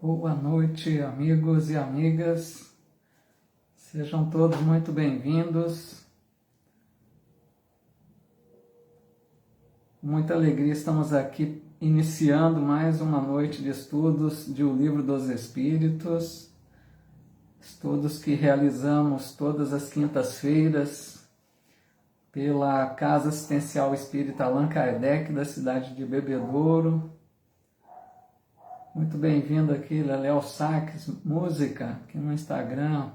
Boa noite, amigos e amigas. Sejam todos muito bem-vindos. Com muita alegria estamos aqui iniciando mais uma noite de estudos de O Livro dos Espíritos. Estudos que realizamos todas as quintas-feiras pela Casa Assistencial Espírita Allan Kardec, da cidade de Bebedouro. Muito bem-vindo aqui, Léo Saques, música, aqui no Instagram.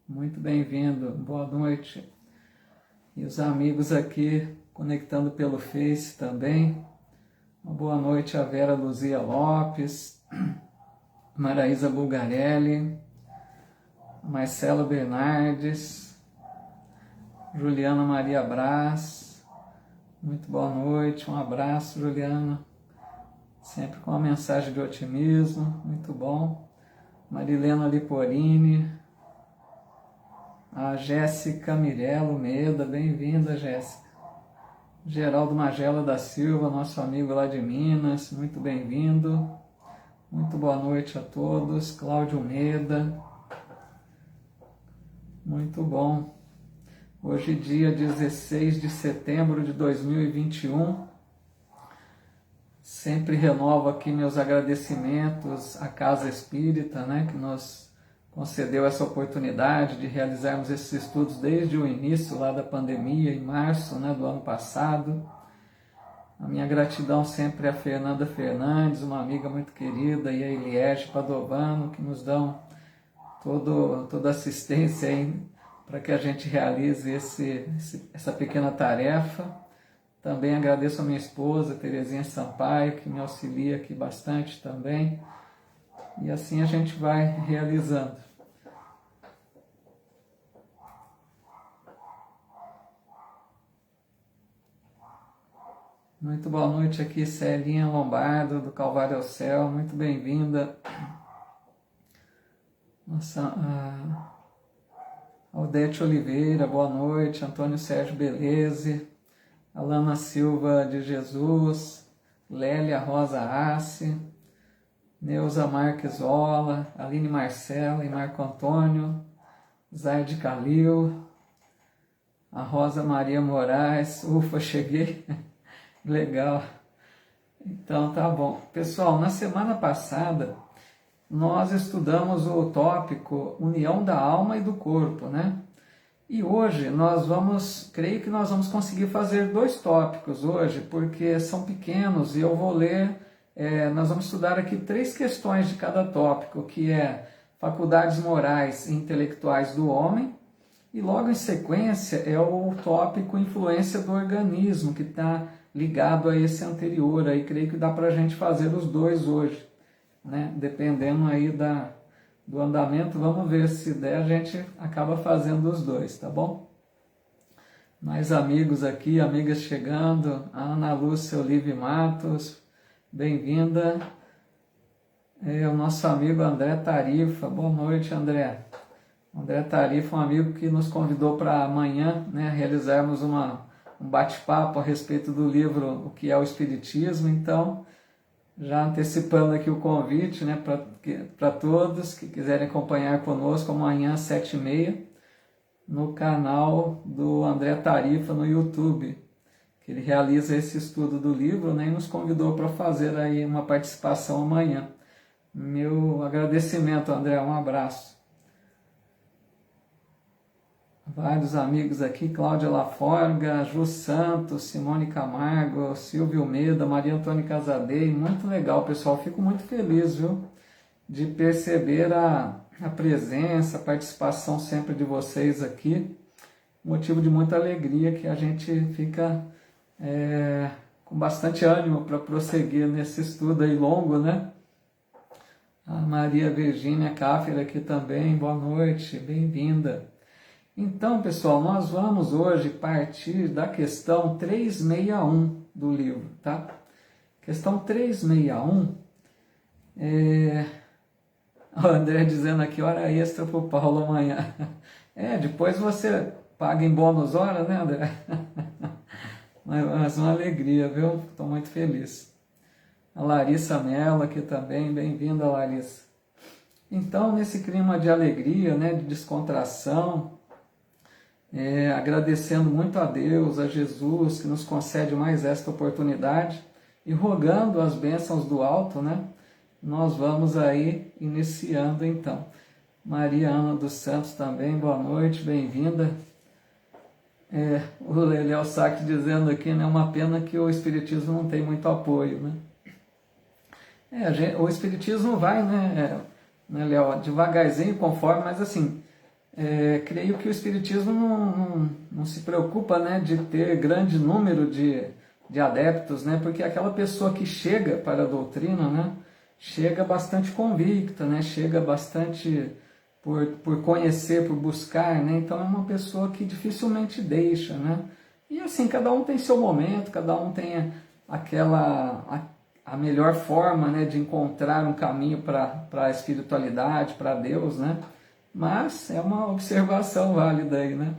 Muito bem-vindo, boa noite. E os amigos aqui conectando pelo Face também. Uma boa noite a Vera Luzia Lopes, Maraísa Bulgarelli, Marcela Bernardes, Juliana Maria Brás. Muito boa noite, um abraço, Juliana. Sempre com uma mensagem de otimismo, muito bom. Marilena Liporini, a Jéssica Mirello Meda, bem-vinda, Jéssica. Geraldo Magela da Silva, nosso amigo lá de Minas, muito bem-vindo. Muito boa noite a todos. Cláudio Meda, muito bom. Hoje, dia 16 de setembro de 2021. Sempre renovo aqui meus agradecimentos à Casa Espírita, que nos concedeu essa oportunidade de realizarmos esses estudos desde o início lá da pandemia, em março do ano passado. A minha gratidão sempre a Fernanda Fernandes, uma amiga muito querida, e a Eliege Padovano, que nos dão toda a assistência para que a gente realize essa pequena tarefa. Também agradeço a minha esposa, Terezinha Sampaio, que me auxilia aqui bastante também. E assim a gente vai realizando. Muito boa noite aqui, Celinha Lombardo, do Calvário ao Céu. Muito bem-vinda. Nossa, Aldete Oliveira, boa noite. Antônio Sérgio Beleze. Alana Silva de Jesus, Lélia Rosa Assi, Neuza Marques Ola, Aline Marcela e Marco Antônio, Zaide Calil, a Rosa Maria Moraes, ufa, cheguei, legal. Então tá bom. Pessoal, na semana passada nós estudamos o tópico União da Alma e do Corpo, E hoje creio que nós vamos conseguir fazer 2 tópicos hoje, porque são pequenos e eu vou ler, nós vamos estudar aqui 3 questões de cada tópico, que é faculdades morais e intelectuais do homem, e logo em sequência é o tópico influência do organismo, que está ligado a esse anterior, aí creio que dá para a gente fazer os 2 hoje, dependendo aí do andamento, vamos ver se der, a gente acaba fazendo os 2, tá bom? Mais amigos aqui, amigas chegando, a Ana Lúcia Olive Matos, bem-vinda. O nosso amigo André Tarifa, boa noite, André. André Tarifa, um amigo que nos convidou para amanhã, realizarmos um bate-papo a respeito do livro O que é o Espiritismo, então já antecipando aqui o convite para todos que quiserem acompanhar conosco amanhã às 7h30 no canal do André Tarifa no YouTube, que ele realiza esse estudo do livro e nos convidou para fazer aí uma participação amanhã. Meu agradecimento, André, um abraço. Vários amigos aqui, Cláudia Laforga, Ju Santos, Simone Camargo, Silvio Meda, Maria Antônia Casadei, muito legal, pessoal, fico muito feliz, de perceber a presença, a participação sempre de vocês aqui, motivo de muita alegria, que a gente fica com bastante ânimo para prosseguir nesse estudo aí longo, A Maria Virgínia Cáfera aqui também, boa noite, bem-vinda. Então, pessoal, nós vamos hoje partir da questão 361 do livro, tá? Questão 361, o André dizendo aqui, hora extra para o Paulo amanhã. Depois você paga em bônus hora, André? Mas uma alegria, viu? Estou muito feliz. A Larissa Mello aqui também, bem-vinda, Larissa. Então, nesse clima de alegria, né, de descontração, agradecendo muito a Deus, a Jesus, que nos concede mais esta oportunidade, e rogando as bênçãos do alto, né, nós vamos aí iniciando então. Maria Ana dos Santos também, boa noite, bem-vinda. O Léo Sack dizendo aqui, né, uma pena que o Espiritismo não tem muito apoio, né? O Espiritismo vai, né, Léo, devagarzinho, conforme, mas assim, creio que o Espiritismo não se preocupa, né, de ter grande número de adeptos, né, porque aquela pessoa que chega para a doutrina, né, chega bastante convicta, né, chega bastante por conhecer, por buscar, né, então é uma pessoa que dificilmente deixa, né, e assim, cada um tem seu momento, cada um tem a melhor forma, né, de encontrar um caminho para a espiritualidade, para Deus, né? Mas é uma observação válida aí, né?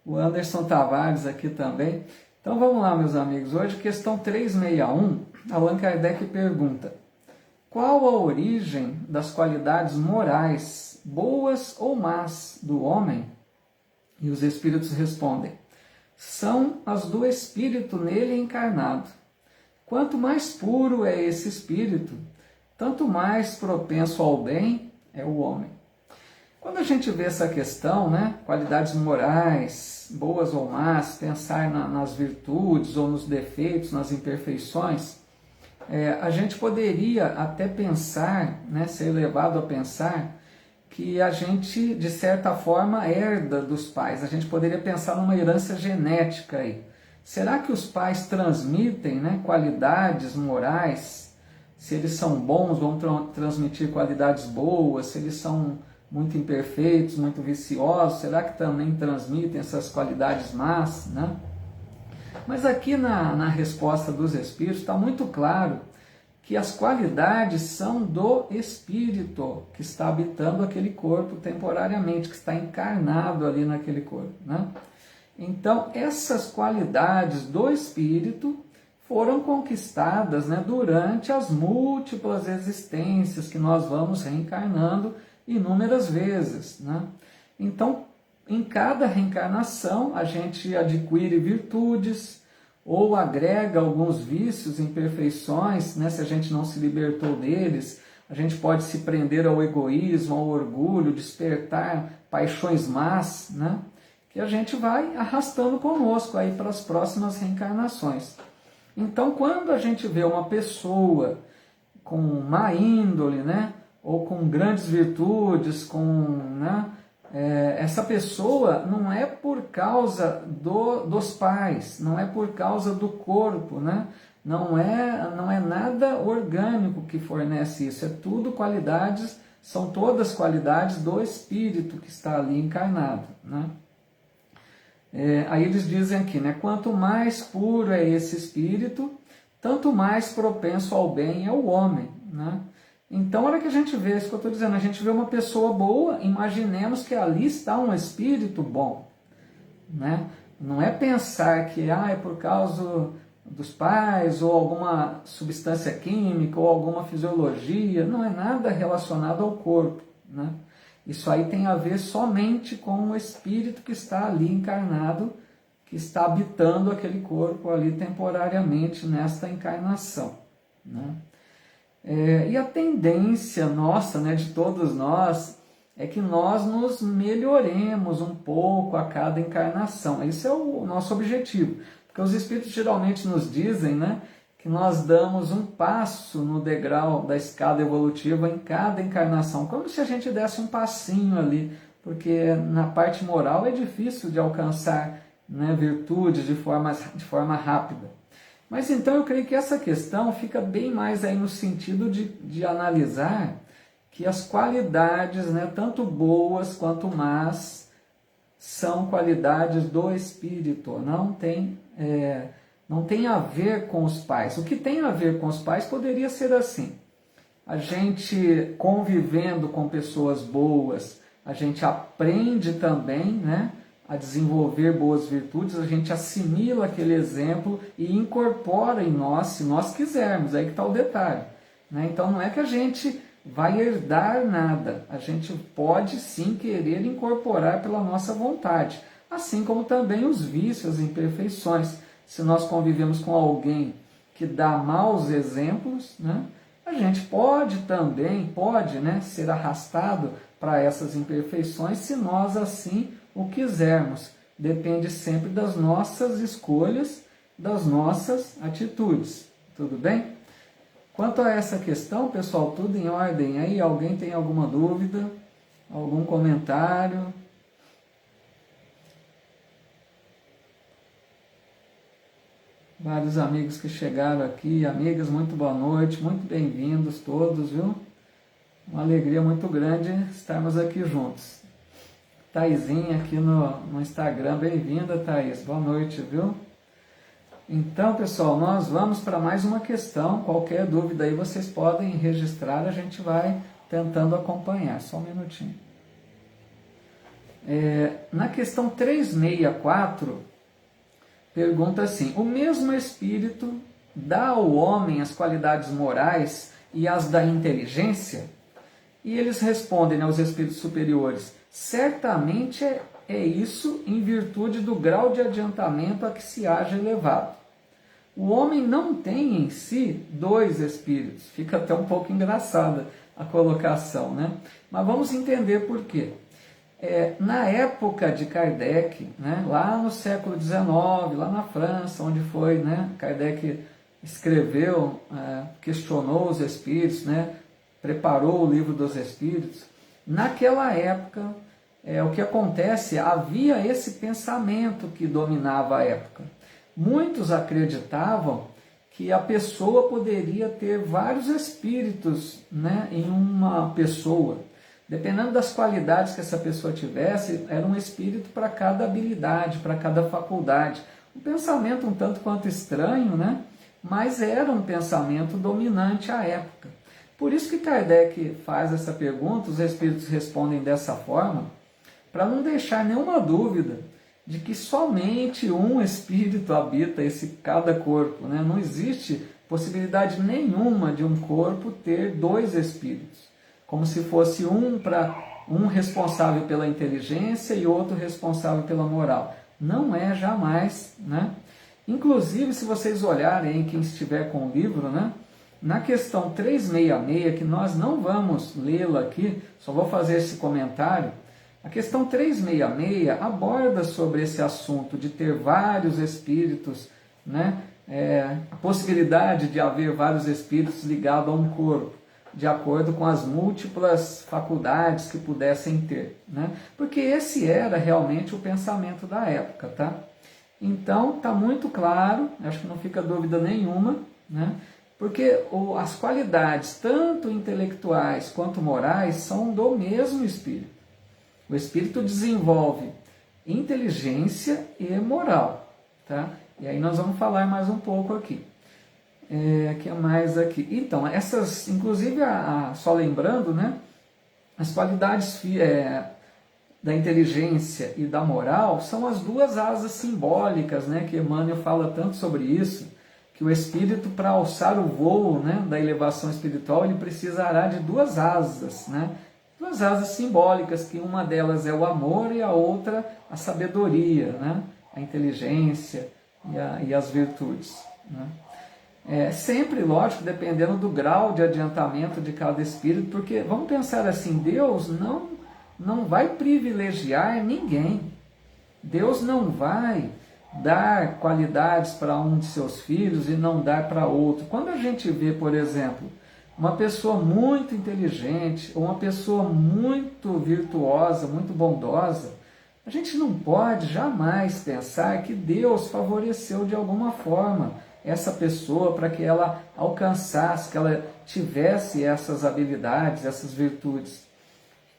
O Anderson Tavares aqui também. Então vamos lá, meus amigos. Hoje, questão 361, Allan Kardec pergunta: qual a origem das qualidades morais, boas ou más, do homem? E os espíritos respondem: são as do espírito nele encarnado. Quanto mais puro é esse espírito, tanto mais propenso ao bem é o homem. Quando a gente vê essa questão, né, qualidades morais, boas ou más, pensar nas virtudes ou nos defeitos, nas imperfeições, a gente poderia até pensar, né, ser levado a pensar que a gente, de certa forma, herda dos pais. A gente poderia pensar numa herança genética aí. Será que os pais transmitem, né, qualidades morais? Se eles são bons, vão transmitir qualidades boas. Se eles são muito imperfeitos, muito viciosos, será que também transmitem essas qualidades más, né? Mas aqui na resposta dos Espíritos está muito claro que as qualidades são do Espírito que está habitando aquele corpo temporariamente, que está encarnado ali naquele corpo, né? Então, essas qualidades do Espírito foram conquistadas, né, durante as múltiplas existências que nós vamos reencarnando inúmeras vezes, né? Então, em cada reencarnação, a gente adquire virtudes ou agrega alguns vícios, imperfeições, né? Se a gente não se libertou deles, a gente pode se prender ao egoísmo, ao orgulho, despertar paixões más, né? Que a gente vai arrastando conosco aí para as próximas reencarnações. Então, quando a gente vê uma pessoa com má índole, né, ou com grandes virtudes, né, essa pessoa não é por causa dos pais, não é por causa do corpo, né, não é nada orgânico que fornece isso, é tudo qualidades, são todas qualidades do espírito que está ali encarnado, né. Aí eles dizem aqui, né, quanto mais puro é esse espírito, tanto mais propenso ao bem é o homem, né? Então, a hora que a gente vê, isso que eu estou dizendo, a gente vê uma pessoa boa, imaginemos que ali está um espírito bom, né? Não é pensar que é por causa dos pais, ou alguma substância química, ou alguma fisiologia, não é nada relacionado ao corpo, né? Isso aí tem a ver somente com o espírito que está ali encarnado, que está habitando aquele corpo ali temporariamente nesta encarnação, né? E a tendência nossa, né, de todos nós, é que nós nos melhoremos um pouco a cada encarnação. Esse é o nosso objetivo, porque os espíritos geralmente nos dizem, né, que nós damos um passo no degrau da escada evolutiva em cada encarnação, como se a gente desse um passinho ali, porque na parte moral é difícil de alcançar, né, virtudes de forma rápida. Mas então eu creio que essa questão fica bem mais aí no sentido de analisar que as qualidades, né, tanto boas quanto más, são qualidades do espírito, não tem a ver com os pais. O que tem a ver com os pais poderia ser assim: a gente convivendo com pessoas boas, a gente aprende também, né, a desenvolver boas virtudes, a gente assimila aquele exemplo e incorpora em nós, se nós quisermos, aí que está o detalhe, né? Então não é que a gente vai herdar nada. A gente pode sim querer incorporar pela nossa vontade, assim como também os vícios, as imperfeições. Se nós convivemos com alguém que dá maus exemplos, né, a gente pode também, ser arrastado para essas imperfeições se nós assim o quisermos. Depende sempre das nossas escolhas, das nossas atitudes. Tudo bem? Quanto a essa questão, pessoal, tudo em ordem aí? Alguém tem alguma dúvida? Algum comentário? Vários amigos que chegaram aqui, amigas, muito boa noite, muito bem-vindos todos, viu? Uma alegria muito grande estarmos aqui juntos. Thaisinha aqui no Instagram, bem-vinda, Thaís, boa noite, viu? Então, pessoal, nós vamos para mais uma questão. Qualquer dúvida aí vocês podem registrar, a gente vai tentando acompanhar. Só um minutinho. Na questão 364, pergunta assim: o mesmo Espírito dá ao homem as qualidades morais e as da inteligência? E eles respondem aos espíritos superiores: certamente é isso em virtude do grau de adiantamento a que se haja elevado. O homem não tem em si dois espíritos. Fica até um pouco engraçada a colocação, né? Mas vamos entender por quê. Na época de Kardec, né, lá no século XIX, lá na França, onde foi, né, Kardec escreveu, questionou os espíritos, né, preparou o livro dos espíritos. Naquela época, o que acontece, havia esse pensamento que dominava a época. Muitos acreditavam que a pessoa poderia ter vários espíritos, né, em uma pessoa. Dependendo das qualidades que essa pessoa tivesse, era um espírito para cada habilidade, para cada faculdade. Um pensamento um tanto quanto estranho, né? Mas era um pensamento dominante à época. Por isso que Kardec faz essa pergunta, os espíritos respondem dessa forma, para não deixar nenhuma dúvida de que somente um espírito habita cada corpo, né? Não existe possibilidade nenhuma de um corpo ter dois espíritos, como se fosse um responsável pela inteligência e outro responsável pela moral. Não é jamais, né? Inclusive, se vocês olharem, quem estiver com o livro, né, na questão 366, que nós não vamos lê-la aqui, só vou fazer esse comentário. A questão 366 aborda sobre esse assunto de ter vários espíritos, né? A possibilidade de haver vários espíritos ligados a um corpo, de acordo com as múltiplas faculdades que pudessem ter, né? Porque esse era realmente o pensamento da época, tá? Então, está muito claro, acho que não fica dúvida nenhuma, né? Porque as qualidades, tanto intelectuais quanto morais, são do mesmo espírito. O espírito desenvolve inteligência e moral, tá? E aí nós vamos falar mais um pouco aqui. Que é mais aqui. Então, essas, inclusive, só lembrando, né, as qualidades da inteligência e da moral são as duas asas simbólicas, né, que Emmanuel fala tanto sobre isso, que o espírito, para alçar o voo, né, da elevação espiritual, ele precisará de duas asas, né, duas asas simbólicas, que uma delas é o amor e a outra a sabedoria, né, a inteligência e as virtudes, né. Sempre, lógico, dependendo do grau de adiantamento de cada espírito, porque, vamos pensar assim, Deus não vai privilegiar ninguém. Deus não vai dar qualidades para um de seus filhos e não dar para outro. Quando a gente vê, por exemplo, uma pessoa muito inteligente ou uma pessoa muito virtuosa, muito bondosa, a gente não pode jamais pensar que Deus favoreceu de alguma forma essa pessoa para que ela alcançasse, que ela tivesse essas habilidades, essas virtudes.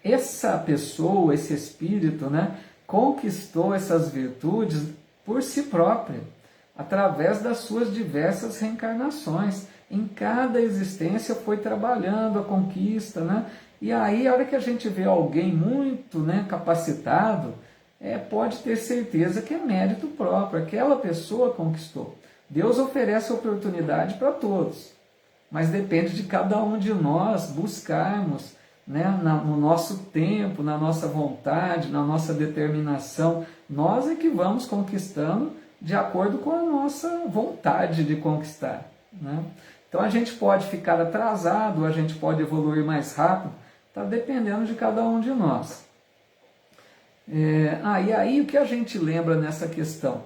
Essa pessoa, esse espírito, né, conquistou essas virtudes por si própria, através das suas diversas reencarnações. Em cada existência foi trabalhando a conquista, né? E aí, a hora que a gente vê alguém muito, né, capacitado, pode ter certeza que é mérito próprio, aquela pessoa conquistou. Deus oferece oportunidade para todos, mas depende de cada um de nós buscarmos, né, no nosso tempo, na nossa vontade, na nossa determinação. Nós é que vamos conquistando de acordo com a nossa vontade de conquistar, né? Então a gente pode ficar atrasado, a gente pode evoluir mais rápido, está dependendo de cada um de nós. E aí o que a gente lembra nessa questão?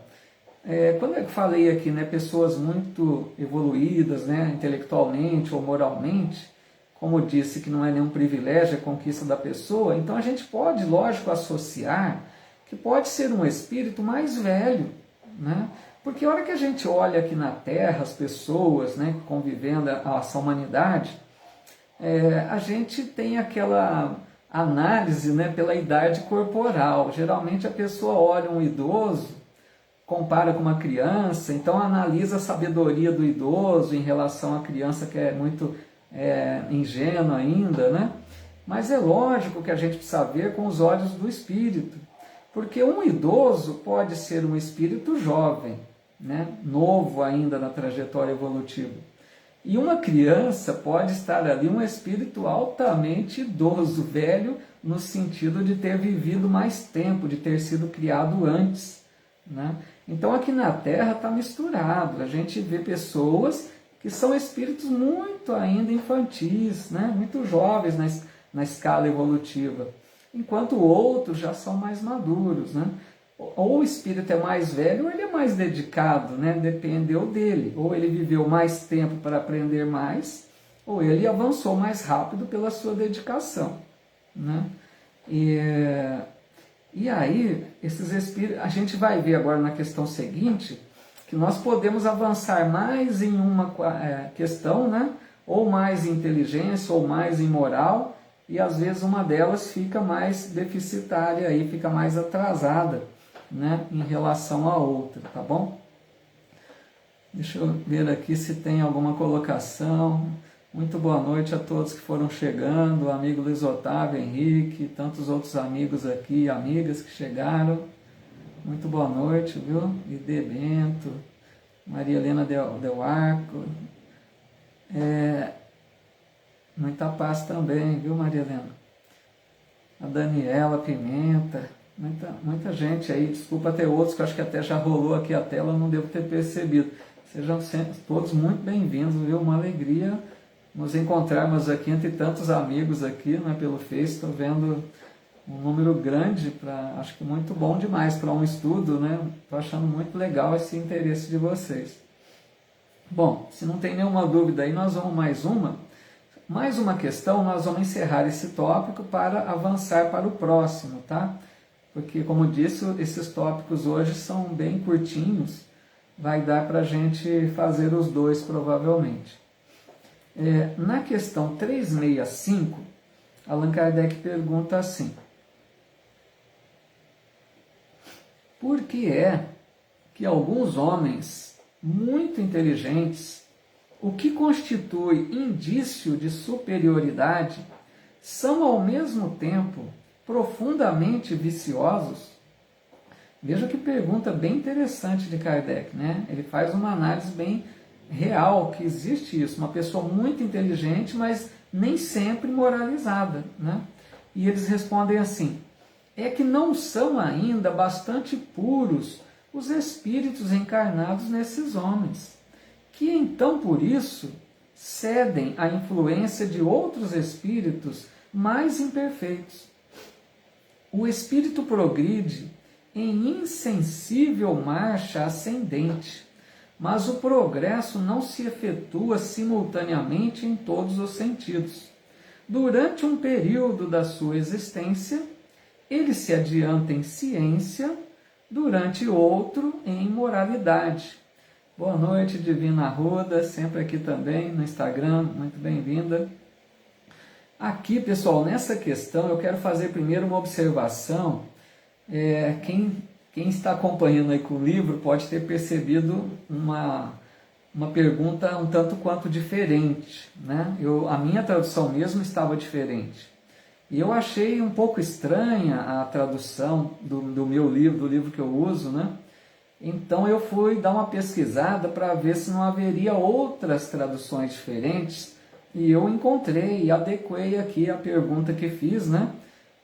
Quando eu falei aqui, né, pessoas muito evoluídas, né, intelectualmente ou moralmente, como eu disse que não é nenhum privilégio a conquista da pessoa, então a gente pode, lógico, associar que pode ser um espírito mais velho, né? Porque a hora que a gente olha aqui na Terra, as pessoas, né, convivendo essa humanidade, a gente tem aquela análise, né, pela idade corporal. Geralmente a pessoa olha um idoso, compara com uma criança, então analisa a sabedoria do idoso em relação à criança que é muito ingênua ainda, né? Mas é lógico que a gente precisa ver com os olhos do espírito, porque um idoso pode ser um espírito jovem, né? Novo ainda na trajetória evolutiva. E uma criança pode estar ali um espírito altamente idoso, velho, no sentido de ter vivido mais tempo, de ter sido criado antes, né? Então aqui na Terra está misturado, a gente vê pessoas que são espíritos muito ainda infantis, né? Muito jovens na escala evolutiva, enquanto outros já são mais maduros, né? Ou o espírito é mais velho ou ele é mais dedicado, né? Dependeu dele. Ou ele viveu mais tempo para aprender mais, ou ele avançou mais rápido pela sua dedicação, né? E aí, esses espíritos, a gente vai ver agora na questão seguinte, que nós podemos avançar mais em uma questão, né? Ou mais em inteligência, ou mais em moral, e às vezes uma delas fica mais deficitária, aí fica mais atrasada, né, em relação à outra, tá bom? Deixa eu ver aqui se tem alguma colocação. Muito boa noite a todos que foram chegando, o amigo Luiz Otávio, Henrique, tantos outros amigos aqui, amigas que chegaram. Muito boa noite, viu? Ide Bento, Maria Helena Del Arco. Muita paz também, viu, Maria Helena? A Daniela Pimenta. Muita gente aí, desculpa ter outros que eu acho que até já rolou aqui a tela, eu não devo ter percebido. Sejam sempre, todos muito bem-vindos, viu? Uma alegria nos encontrarmos aqui entre tantos amigos aqui, né, pelo Face. Estou vendo um número grande, acho que muito bom demais para um estudo, né? Estou achando muito legal esse interesse de vocês. Bom, se não tem nenhuma dúvida aí, nós vamos mais uma questão, nós vamos encerrar esse tópico para avançar para o próximo, tá? Porque, como disse, esses tópicos hoje são bem curtinhos, vai dar para a gente fazer os dois provavelmente. Na questão 365, Allan Kardec pergunta assim: por que é que alguns homens muito inteligentes, o que constitui indício de superioridade, são ao mesmo tempo profundamente viciosos? Veja que pergunta bem interessante de Kardec, né? Ele faz uma análise bem real, que existe isso, uma pessoa muito inteligente, mas nem sempre moralizada, né? E eles respondem assim: é que não são ainda bastante puros os espíritos encarnados nesses homens, que então por isso cedem à influência de outros espíritos mais imperfeitos. O espírito progride em insensível marcha ascendente, mas o progresso não se efetua simultaneamente em todos os sentidos. Durante um período da sua existência, ele se adianta em ciência, durante outro em moralidade. Boa noite, Divina Arruda, sempre aqui também no Instagram, muito bem-vinda. Aqui, pessoal, nessa questão eu quero fazer primeiro uma observação. Quem está acompanhando aí com o livro pode ter percebido uma pergunta um tanto quanto diferente, né? A minha tradução mesmo estava diferente. E eu achei um pouco estranha a tradução do meu livro, do livro que eu uso, né? Então eu fui dar uma pesquisada para ver se não haveria outras traduções diferentes, e eu encontrei e adequei aqui a pergunta que fiz, né?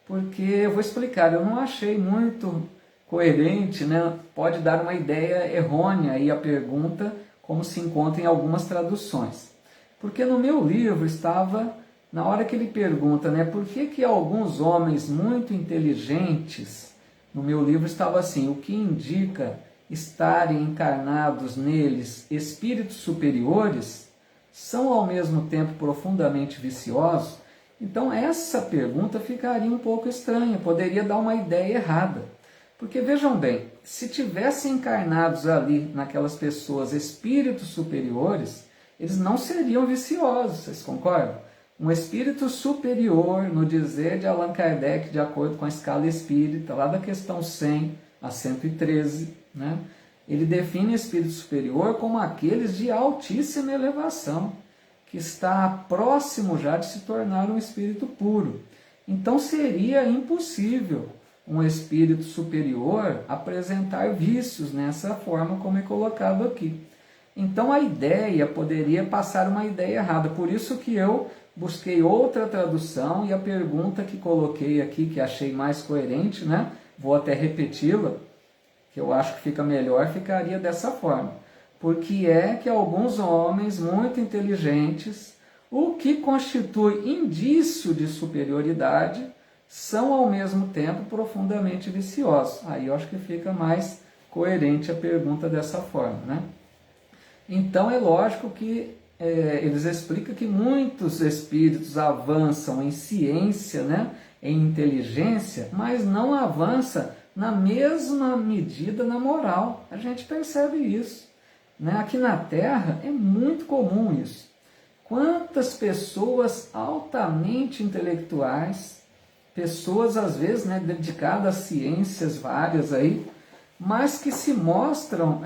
Porque eu vou explicar, eu não achei muito coerente, né? Pode dar uma ideia errônea aí a pergunta, como se encontra em algumas traduções. Porque no meu livro estava, na hora que ele pergunta, né, por que alguns homens muito inteligentes, no meu livro estava assim, o que indica estarem encarnados neles espíritos superiores, são ao mesmo tempo profundamente viciosos? Então essa pergunta ficaria um pouco estranha, poderia dar uma ideia errada. Porque vejam bem, se tivessem encarnados ali naquelas pessoas espíritos superiores, eles não seriam viciosos, vocês concordam? Um espírito superior, no dizer de Allan Kardec, de acordo com a escala espírita, lá da questão 100 a 113, né? Ele define espírito superior como aqueles de altíssima elevação, que está próximo já de se tornar um espírito puro. Então seria impossível um espírito superior apresentar vícios nessa forma como é colocado aqui. Então a ideia poderia passar uma ideia errada. Por isso que eu busquei outra tradução e a pergunta que coloquei aqui, que achei mais coerente, né? Vou até repeti-la, que eu acho que fica melhor, ficaria dessa forma. Porque é que alguns homens muito inteligentes, o que constitui indício de superioridade, são ao mesmo tempo profundamente viciosos. Aí eu acho que fica mais coerente a pergunta dessa forma, né? Então é lógico que eles explicam que muitos espíritos avançam em ciência, né, em inteligência, mas não avança na mesma medida na moral. A gente percebe isso, né? Aqui na Terra é muito comum isso. Quantas pessoas altamente intelectuais, pessoas às vezes, né, dedicadas a ciências várias aí, mas que se mostram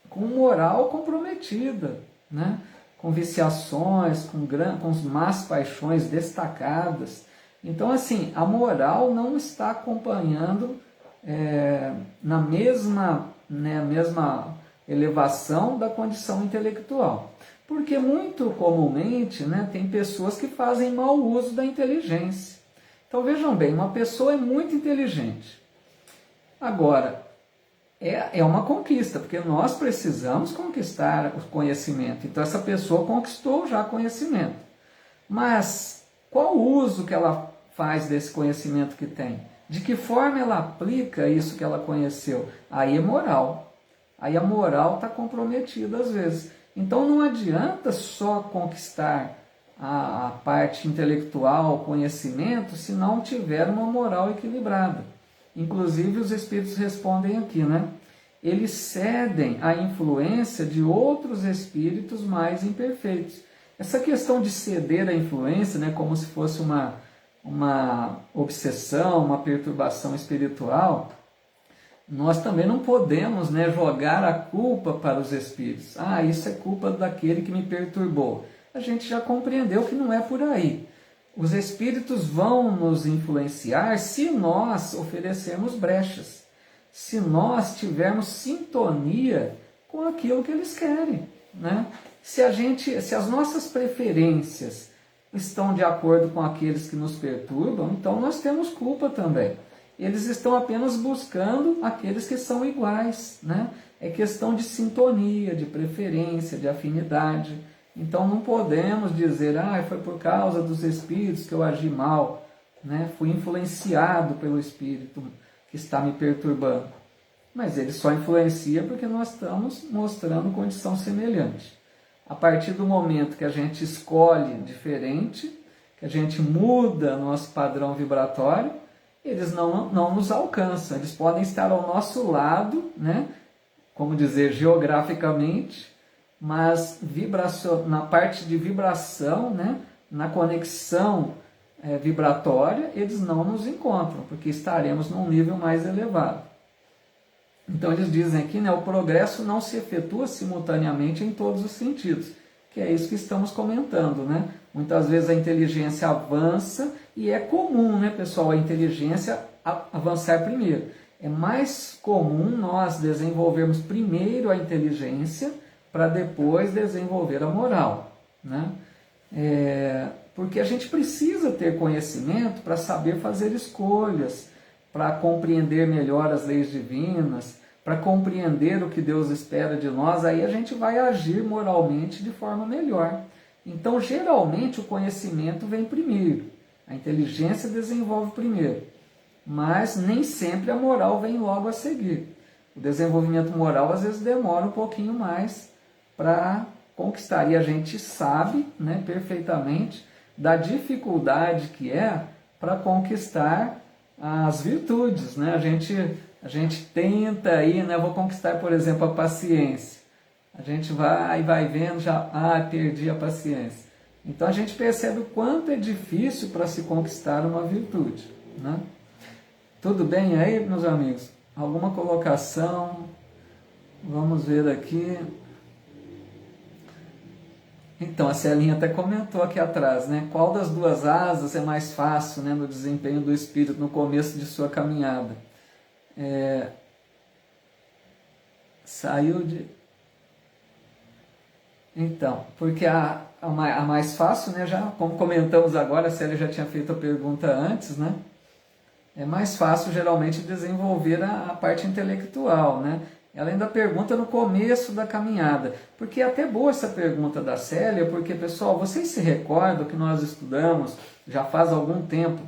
com moral comprometida, né? Com viciações, com más paixões destacadas. Então, assim, a moral não está acompanhando na mesma elevação da condição intelectual. Porque muito comumente, né, tem pessoas que fazem mau uso da inteligência. Então vejam bem, uma pessoa é muito inteligente. Agora, é uma conquista, porque nós precisamos conquistar o conhecimento. Então essa pessoa conquistou já conhecimento. Mas qual o uso que ela faz desse conhecimento que tem? De que forma ela aplica isso que ela conheceu? Aí é moral. Aí a moral está comprometida às vezes. Então não adianta só conquistar a parte intelectual, o conhecimento, se não tiver uma moral equilibrada. Inclusive os espíritos respondem aqui, né? Eles cedem à influência de outros espíritos mais imperfeitos. Essa questão de ceder à influência, né, como se fosse uma obsessão, uma perturbação espiritual, nós também não podemos, né, jogar a culpa para os espíritos. Ah, isso é culpa daquele que me perturbou. A gente já compreendeu que não é por aí. Os espíritos vão nos influenciar se nós oferecermos brechas, se nós tivermos sintonia com aquilo que eles querem, né? Se as nossas preferências estão de acordo com aqueles que nos perturbam, então nós temos culpa também. Eles estão apenas buscando aqueles que são iguais, né? É questão de sintonia, de preferência, de afinidade. Então não podemos dizer, foi por causa dos espíritos que eu agi mal, né? Fui influenciado pelo espírito que está me perturbando. Mas ele só influencia porque nós estamos mostrando condição semelhante. A partir do momento que a gente escolhe diferente, que a gente muda nosso padrão vibratório, eles não nos alcançam. Eles podem estar ao nosso lado, né? Como dizer, geograficamente, mas na parte de vibração, né, na conexão vibratória, eles não nos encontram, porque estaremos num nível mais elevado. Então eles dizem aqui, né, o progresso não se efetua simultaneamente em todos os sentidos, que é isso que estamos comentando, né? Muitas vezes a inteligência avança, e é comum, né, pessoal, a inteligência avançar primeiro. É mais comum nós desenvolvermos primeiro a inteligência para depois desenvolver a moral, né? Porque a gente precisa ter conhecimento para saber fazer escolhas, para compreender melhor as leis divinas, para compreender o que Deus espera de nós, aí a gente vai agir moralmente de forma melhor. Então, geralmente, o conhecimento vem primeiro, a inteligência desenvolve primeiro, mas nem sempre a moral vem logo a seguir. O desenvolvimento moral, às vezes, demora um pouquinho mais para conquistar, e a gente sabe, né, perfeitamente da dificuldade que é para conquistar as virtudes, né? A gente tenta aí, né, vou conquistar, por exemplo, a paciência. A gente vai vendo, já, perdi a paciência. Então a gente percebe o quanto é difícil para se conquistar uma virtude, né? Tudo bem aí, meus amigos? Alguma colocação? Vamos ver aqui. Então, a Celinha até comentou aqui atrás, né? Qual das duas asas é mais fácil, né, no desempenho do espírito no começo de sua caminhada? Saiu de... Então, porque a mais fácil, né, já, como comentamos agora, a Célia já tinha feito a pergunta antes, né? É mais fácil, geralmente, desenvolver a parte intelectual, né? Ela ainda pergunta no começo da caminhada. Porque é até boa essa pergunta da Célia, porque, pessoal, vocês se recordam que nós estudamos, já faz algum tempo,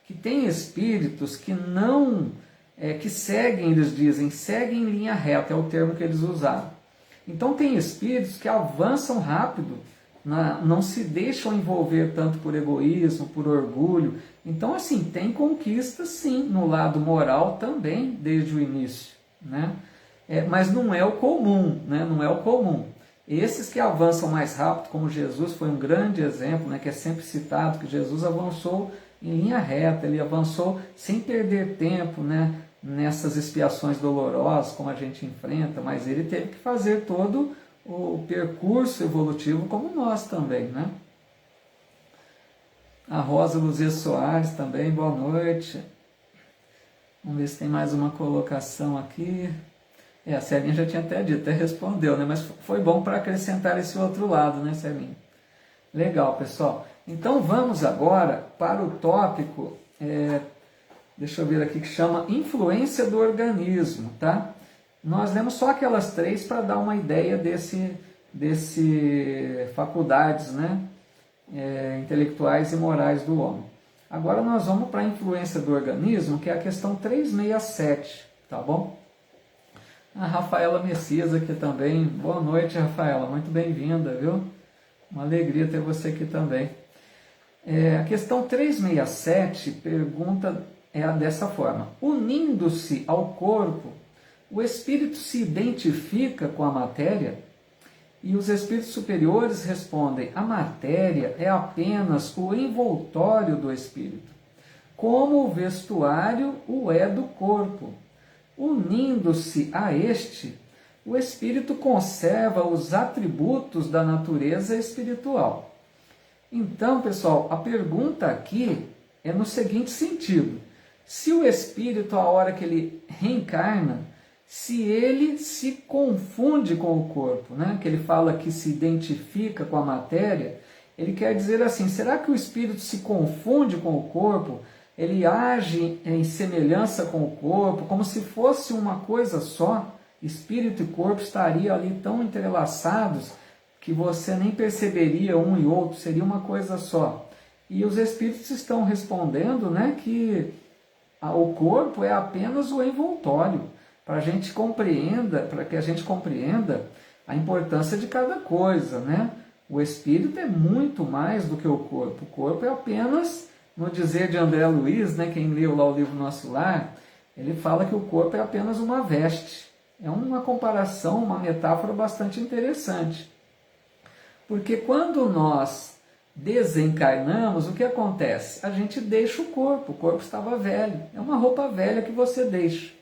que tem espíritos que não... que seguem, eles dizem, seguem em linha reta, é o termo que eles usaram. Então tem espíritos que avançam rápido, não se deixam envolver tanto por egoísmo, por orgulho. Então, assim, tem conquistas, sim, no lado moral também, desde o início, né? Mas não é o comum, né? Não é o comum. Esses que avançam mais rápido, como Jesus foi um grande exemplo, né? Que é sempre citado, que Jesus avançou em linha reta, ele avançou sem perder tempo, né? Nessas expiações dolorosas, como a gente enfrenta, mas ele teve que fazer todo o percurso evolutivo como nós também, né? A Rosa Luzia Soares também, boa noite. Vamos ver se tem mais uma colocação aqui. A Celinha já tinha até dito, até respondeu, né? Mas foi bom para acrescentar esse outro lado, né, Celinha? Legal, pessoal. Então vamos agora para o tópico, deixa eu ver aqui, que chama influência do organismo, tá? Nós lemos só aquelas 3 para dar uma ideia desse faculdades, né? Intelectuais e morais do homem. Agora nós vamos para a influência do organismo, que é a questão 367, tá bom? A Rafaela Messias aqui também. Boa noite, Rafaela. Muito bem-vinda, viu? Uma alegria ter você aqui também. A questão 367 pergunta dessa forma. Unindo-se ao corpo, o espírito se identifica com a matéria? E os espíritos superiores respondem, a matéria é apenas o envoltório do espírito, como o vestuário o é do corpo. Unindo-se a este, o espírito conserva os atributos da natureza espiritual. Então, pessoal, a pergunta aqui é no seguinte sentido. Se o espírito, a hora que ele reencarna, se ele se confunde com o corpo, né? Que ele fala que se identifica com a matéria, ele quer dizer assim, será que o espírito se confunde com o corpo? Ele age em semelhança com o corpo, como se fosse uma coisa só? Espírito e corpo estariam ali tão entrelaçados que você nem perceberia um e outro, seria uma coisa só. E os espíritos estão respondendo, né, que o corpo é apenas o envoltório, para que a gente compreenda a importância de cada coisa, né? O espírito é muito mais do que o corpo. O corpo é apenas, no dizer de André Luiz, né, quem leu lá o livro Nosso Lar, ele fala que o corpo é apenas uma veste. É uma comparação, uma metáfora bastante interessante. Porque quando nós desencarnamos, o que acontece? A gente deixa o corpo estava velho. É uma roupa velha que você deixa.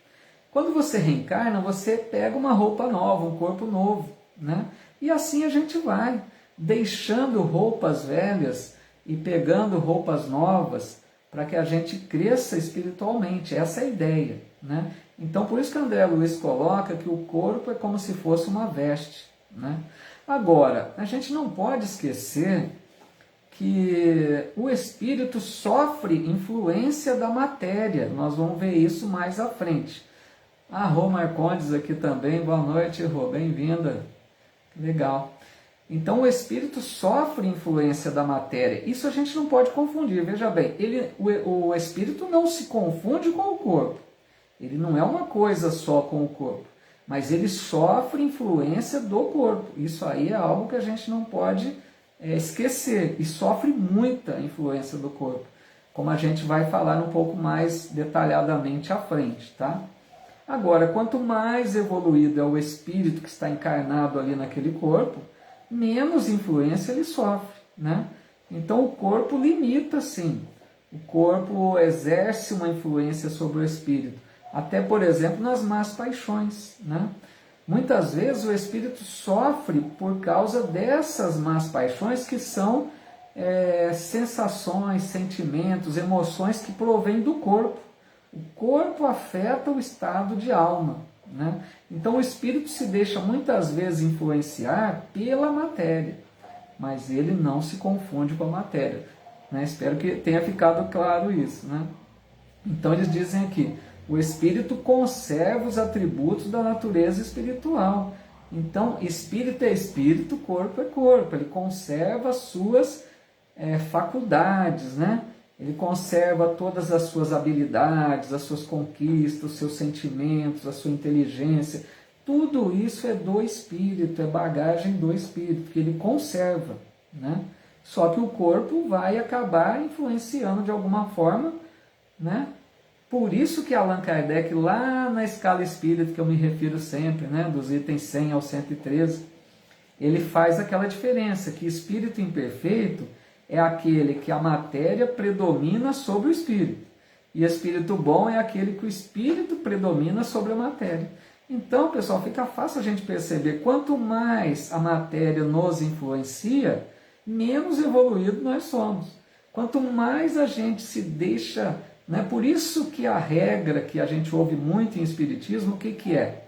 Quando você reencarna, você pega uma roupa nova, um corpo novo, né? E assim a gente vai, deixando roupas velhas e pegando roupas novas para que a gente cresça espiritualmente. Essa é a ideia, né? Então, por isso que André Luiz coloca que o corpo é como se fosse uma veste, né? Agora, a gente não pode esquecer que o espírito sofre influência da matéria. Nós vamos ver isso mais à frente. A Rô Marcondes aqui também. Boa noite, Rô. Bem-vinda. Legal. Então, o espírito sofre influência da matéria. Isso a gente não pode confundir. Veja bem, o espírito não se confunde com o corpo. Ele não é uma coisa só com o corpo. Mas ele sofre influência do corpo. Isso aí é algo que a gente não pode esquecer. E sofre muita influência do corpo. Como a gente vai falar um pouco mais detalhadamente à frente, tá? Agora, quanto mais evoluído é o espírito que está encarnado ali naquele corpo, menos influência ele sofre, né? Então o corpo limita, sim. O corpo exerce uma influência sobre o espírito. Até, por exemplo, nas más paixões, né? Muitas vezes o espírito sofre por causa dessas más paixões que são sensações, sentimentos, emoções que provêm do corpo. O corpo afeta o estado de alma, né? Então o espírito se deixa muitas vezes influenciar pela matéria, mas ele não se confunde com a matéria, né? Espero que tenha ficado claro isso, né? Então eles dizem aqui, o espírito conserva os atributos da natureza espiritual. Então, espírito é espírito, corpo é corpo. Ele conserva as suas faculdades, né? Ele conserva todas as suas habilidades, as suas conquistas, os seus sentimentos, a sua inteligência. Tudo isso é do espírito, é bagagem do espírito, que ele conserva, né? Só que o corpo vai acabar influenciando de alguma forma, né? Por isso que Allan Kardec, lá na escala espírita, que eu me refiro sempre, né, dos itens 100 ao 113, ele faz aquela diferença, que espírito imperfeito é aquele que a matéria predomina sobre o espírito. E espírito bom é aquele que o espírito predomina sobre a matéria. Então, pessoal, fica fácil a gente perceber, quanto mais a matéria nos influencia, menos evoluído nós somos. Quanto mais a gente se deixa... Né? Por isso que a regra que a gente ouve muito em espiritismo, o que é?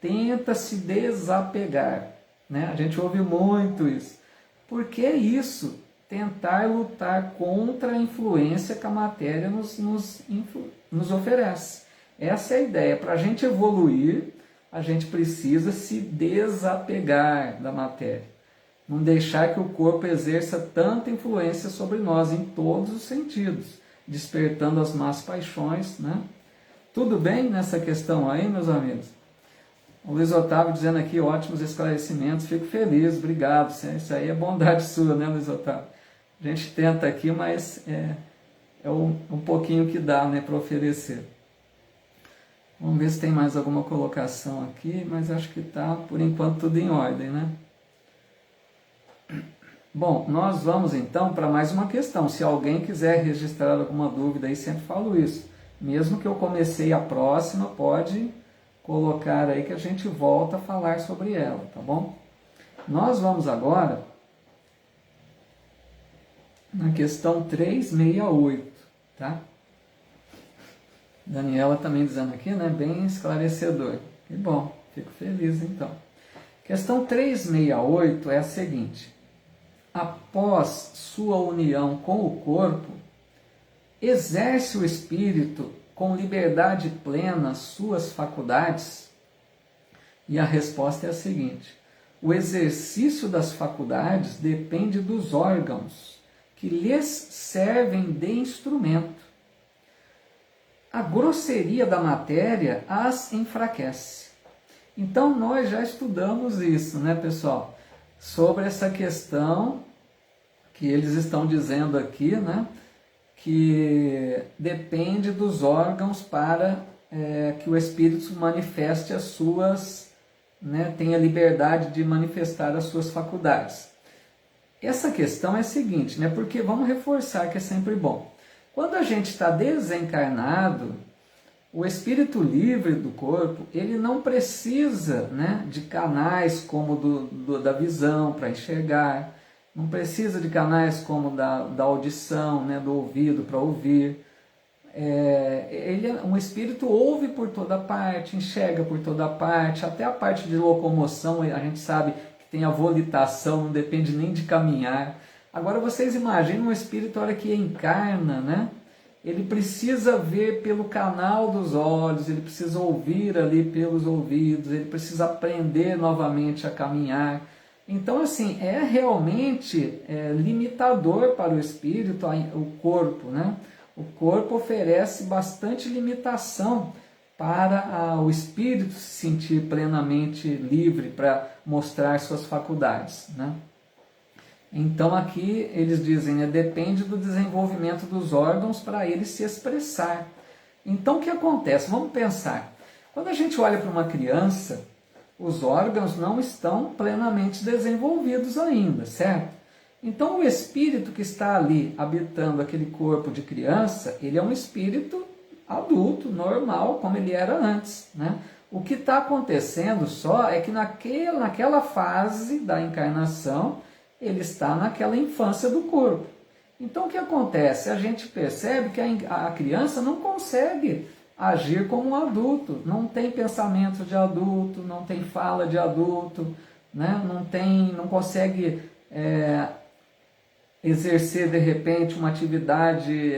Tenta se desapegar. Né? A gente ouve muito isso. Por que isso? Tentar lutar contra a influência que a matéria nos oferece. Essa é a ideia. Para a gente evoluir, a gente precisa se desapegar da matéria. Não deixar que o corpo exerça tanta influência sobre nós em todos os sentidos, despertando as más paixões, né? Tudo bem nessa questão aí, meus amigos? O Luiz Otávio dizendo aqui, ótimos esclarecimentos, fico feliz, obrigado. Isso aí é bondade sua, né, Luiz Otávio? A gente tenta aqui, mas é um pouquinho que dá, né, para oferecer. Vamos ver se tem mais alguma colocação aqui, mas acho que está, por enquanto, tudo em ordem, né? Bom, nós vamos então para mais uma questão. Se alguém quiser registrar alguma dúvida aí, sempre falo isso. Mesmo que eu comecei a próxima, pode colocar aí que a gente volta a falar sobre ela, tá bom? Nós vamos agora na questão 368, tá? Daniela também dizendo aqui, né? Bem esclarecedor. Que bom, fico feliz então. Questão 368 é a seguinte: após sua união com o corpo, exerce o espírito com liberdade plena suas faculdades? E a resposta é a seguinte: o exercício das faculdades depende dos órgãos que lhes servem de instrumento. A grosseria da matéria as enfraquece. Então nós já estudamos isso, né, pessoal? Sobre essa questão que eles estão dizendo aqui, né, que depende dos órgãos para que o espírito manifeste as suas, né, tenha liberdade de manifestar as suas faculdades. Essa questão é a seguinte, né, porque vamos reforçar que é sempre bom. Quando a gente está desencarnado, o espírito livre do corpo, ele não precisa, né, de canais como da visão para enxergar, não precisa de canais como da audição, né, do ouvido para ouvir. um espírito ouve por toda parte, enxerga por toda parte, até a parte de locomoção, a gente sabe que tem a volitação, não depende nem de caminhar. Agora vocês imaginem um espírito, a hora que encarna, né? Ele precisa ver pelo canal dos olhos, ele precisa ouvir ali pelos ouvidos, ele precisa aprender novamente a caminhar. Então, assim, é realmente limitador para o espírito, o corpo, né? O corpo oferece bastante limitação para o espírito se sentir plenamente livre para mostrar suas faculdades, né? Então aqui eles dizem, depende do desenvolvimento dos órgãos para ele se expressar. Então o que acontece? Vamos pensar. Quando a gente olha para uma criança, os órgãos não estão plenamente desenvolvidos ainda, certo? Então o espírito que está ali habitando aquele corpo de criança, ele é um espírito adulto, normal, como ele era antes, né? O que está acontecendo só é que naquela fase da encarnação, ele está naquela infância do corpo. Então o que acontece? A gente percebe que a criança não consegue agir como um adulto, não tem pensamento de adulto, não tem fala de adulto, né? Não consegue exercer de repente uma atividade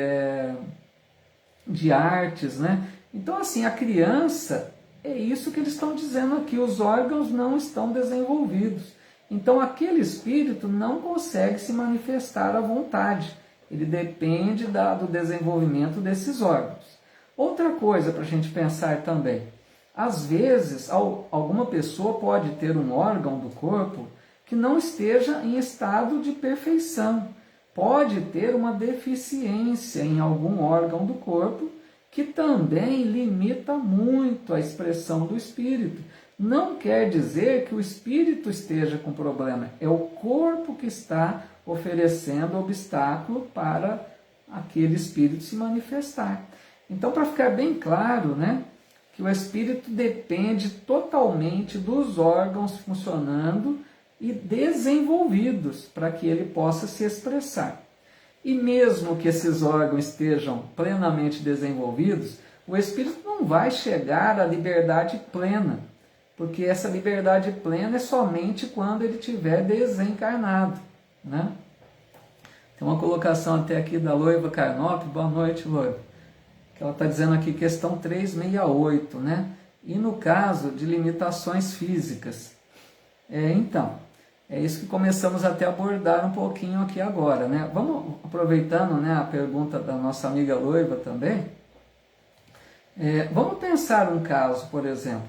de artes, né? Então assim, a criança, é isso que eles estão dizendo aqui, os órgãos não estão desenvolvidos. Então aquele espírito não consegue se manifestar à vontade, ele depende do desenvolvimento desses órgãos. Outra coisa para a gente pensar também, às vezes alguma pessoa pode ter um órgão do corpo que não esteja em estado de perfeição, pode ter uma deficiência em algum órgão do corpo que também limita muito a expressão do espírito. Não quer dizer que o espírito esteja com problema, é o corpo que está oferecendo obstáculo para aquele espírito se manifestar. Então, para ficar bem claro, né, que o espírito depende totalmente dos órgãos funcionando e desenvolvidos para que ele possa se expressar. E mesmo que esses órgãos estejam plenamente desenvolvidos, o espírito não vai chegar à liberdade plena, porque essa liberdade plena é somente quando ele estiver desencarnado, né? Tem uma colocação até aqui da Loiva Carnop, boa noite, Loiva, que ela está dizendo aqui, questão 368, né? E no caso de limitações físicas. Então, é isso que começamos até a abordar um pouquinho aqui agora, né? Vamos aproveitando, né, a pergunta da nossa amiga Loiva também. Vamos pensar um caso, por exemplo.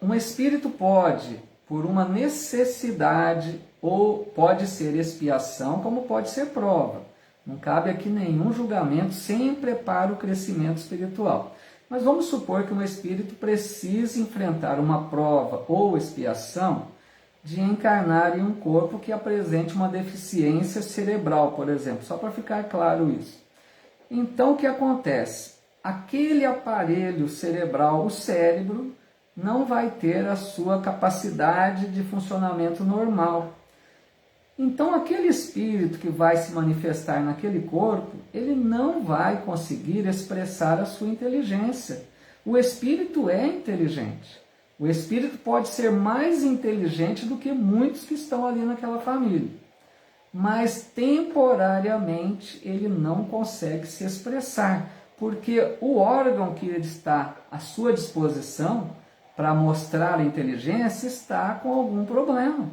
Um espírito pode, por uma necessidade, ou pode ser expiação, como pode ser prova. Não cabe aqui nenhum julgamento, sempre é para o crescimento espiritual. Mas vamos supor que um espírito precise enfrentar uma prova ou expiação de encarnar em um corpo que apresente uma deficiência cerebral, por exemplo, só para ficar claro isso. Então o que acontece? Aquele aparelho cerebral, o cérebro, não vai ter a sua capacidade de funcionamento normal. Então aquele espírito que vai se manifestar naquele corpo, ele não vai conseguir expressar a sua inteligência. O espírito é inteligente. O espírito pode ser mais inteligente do que muitos que estão ali naquela família. Mas temporariamente ele não consegue se expressar, porque o órgão que ele está à sua disposição para mostrar a inteligência está com algum problema.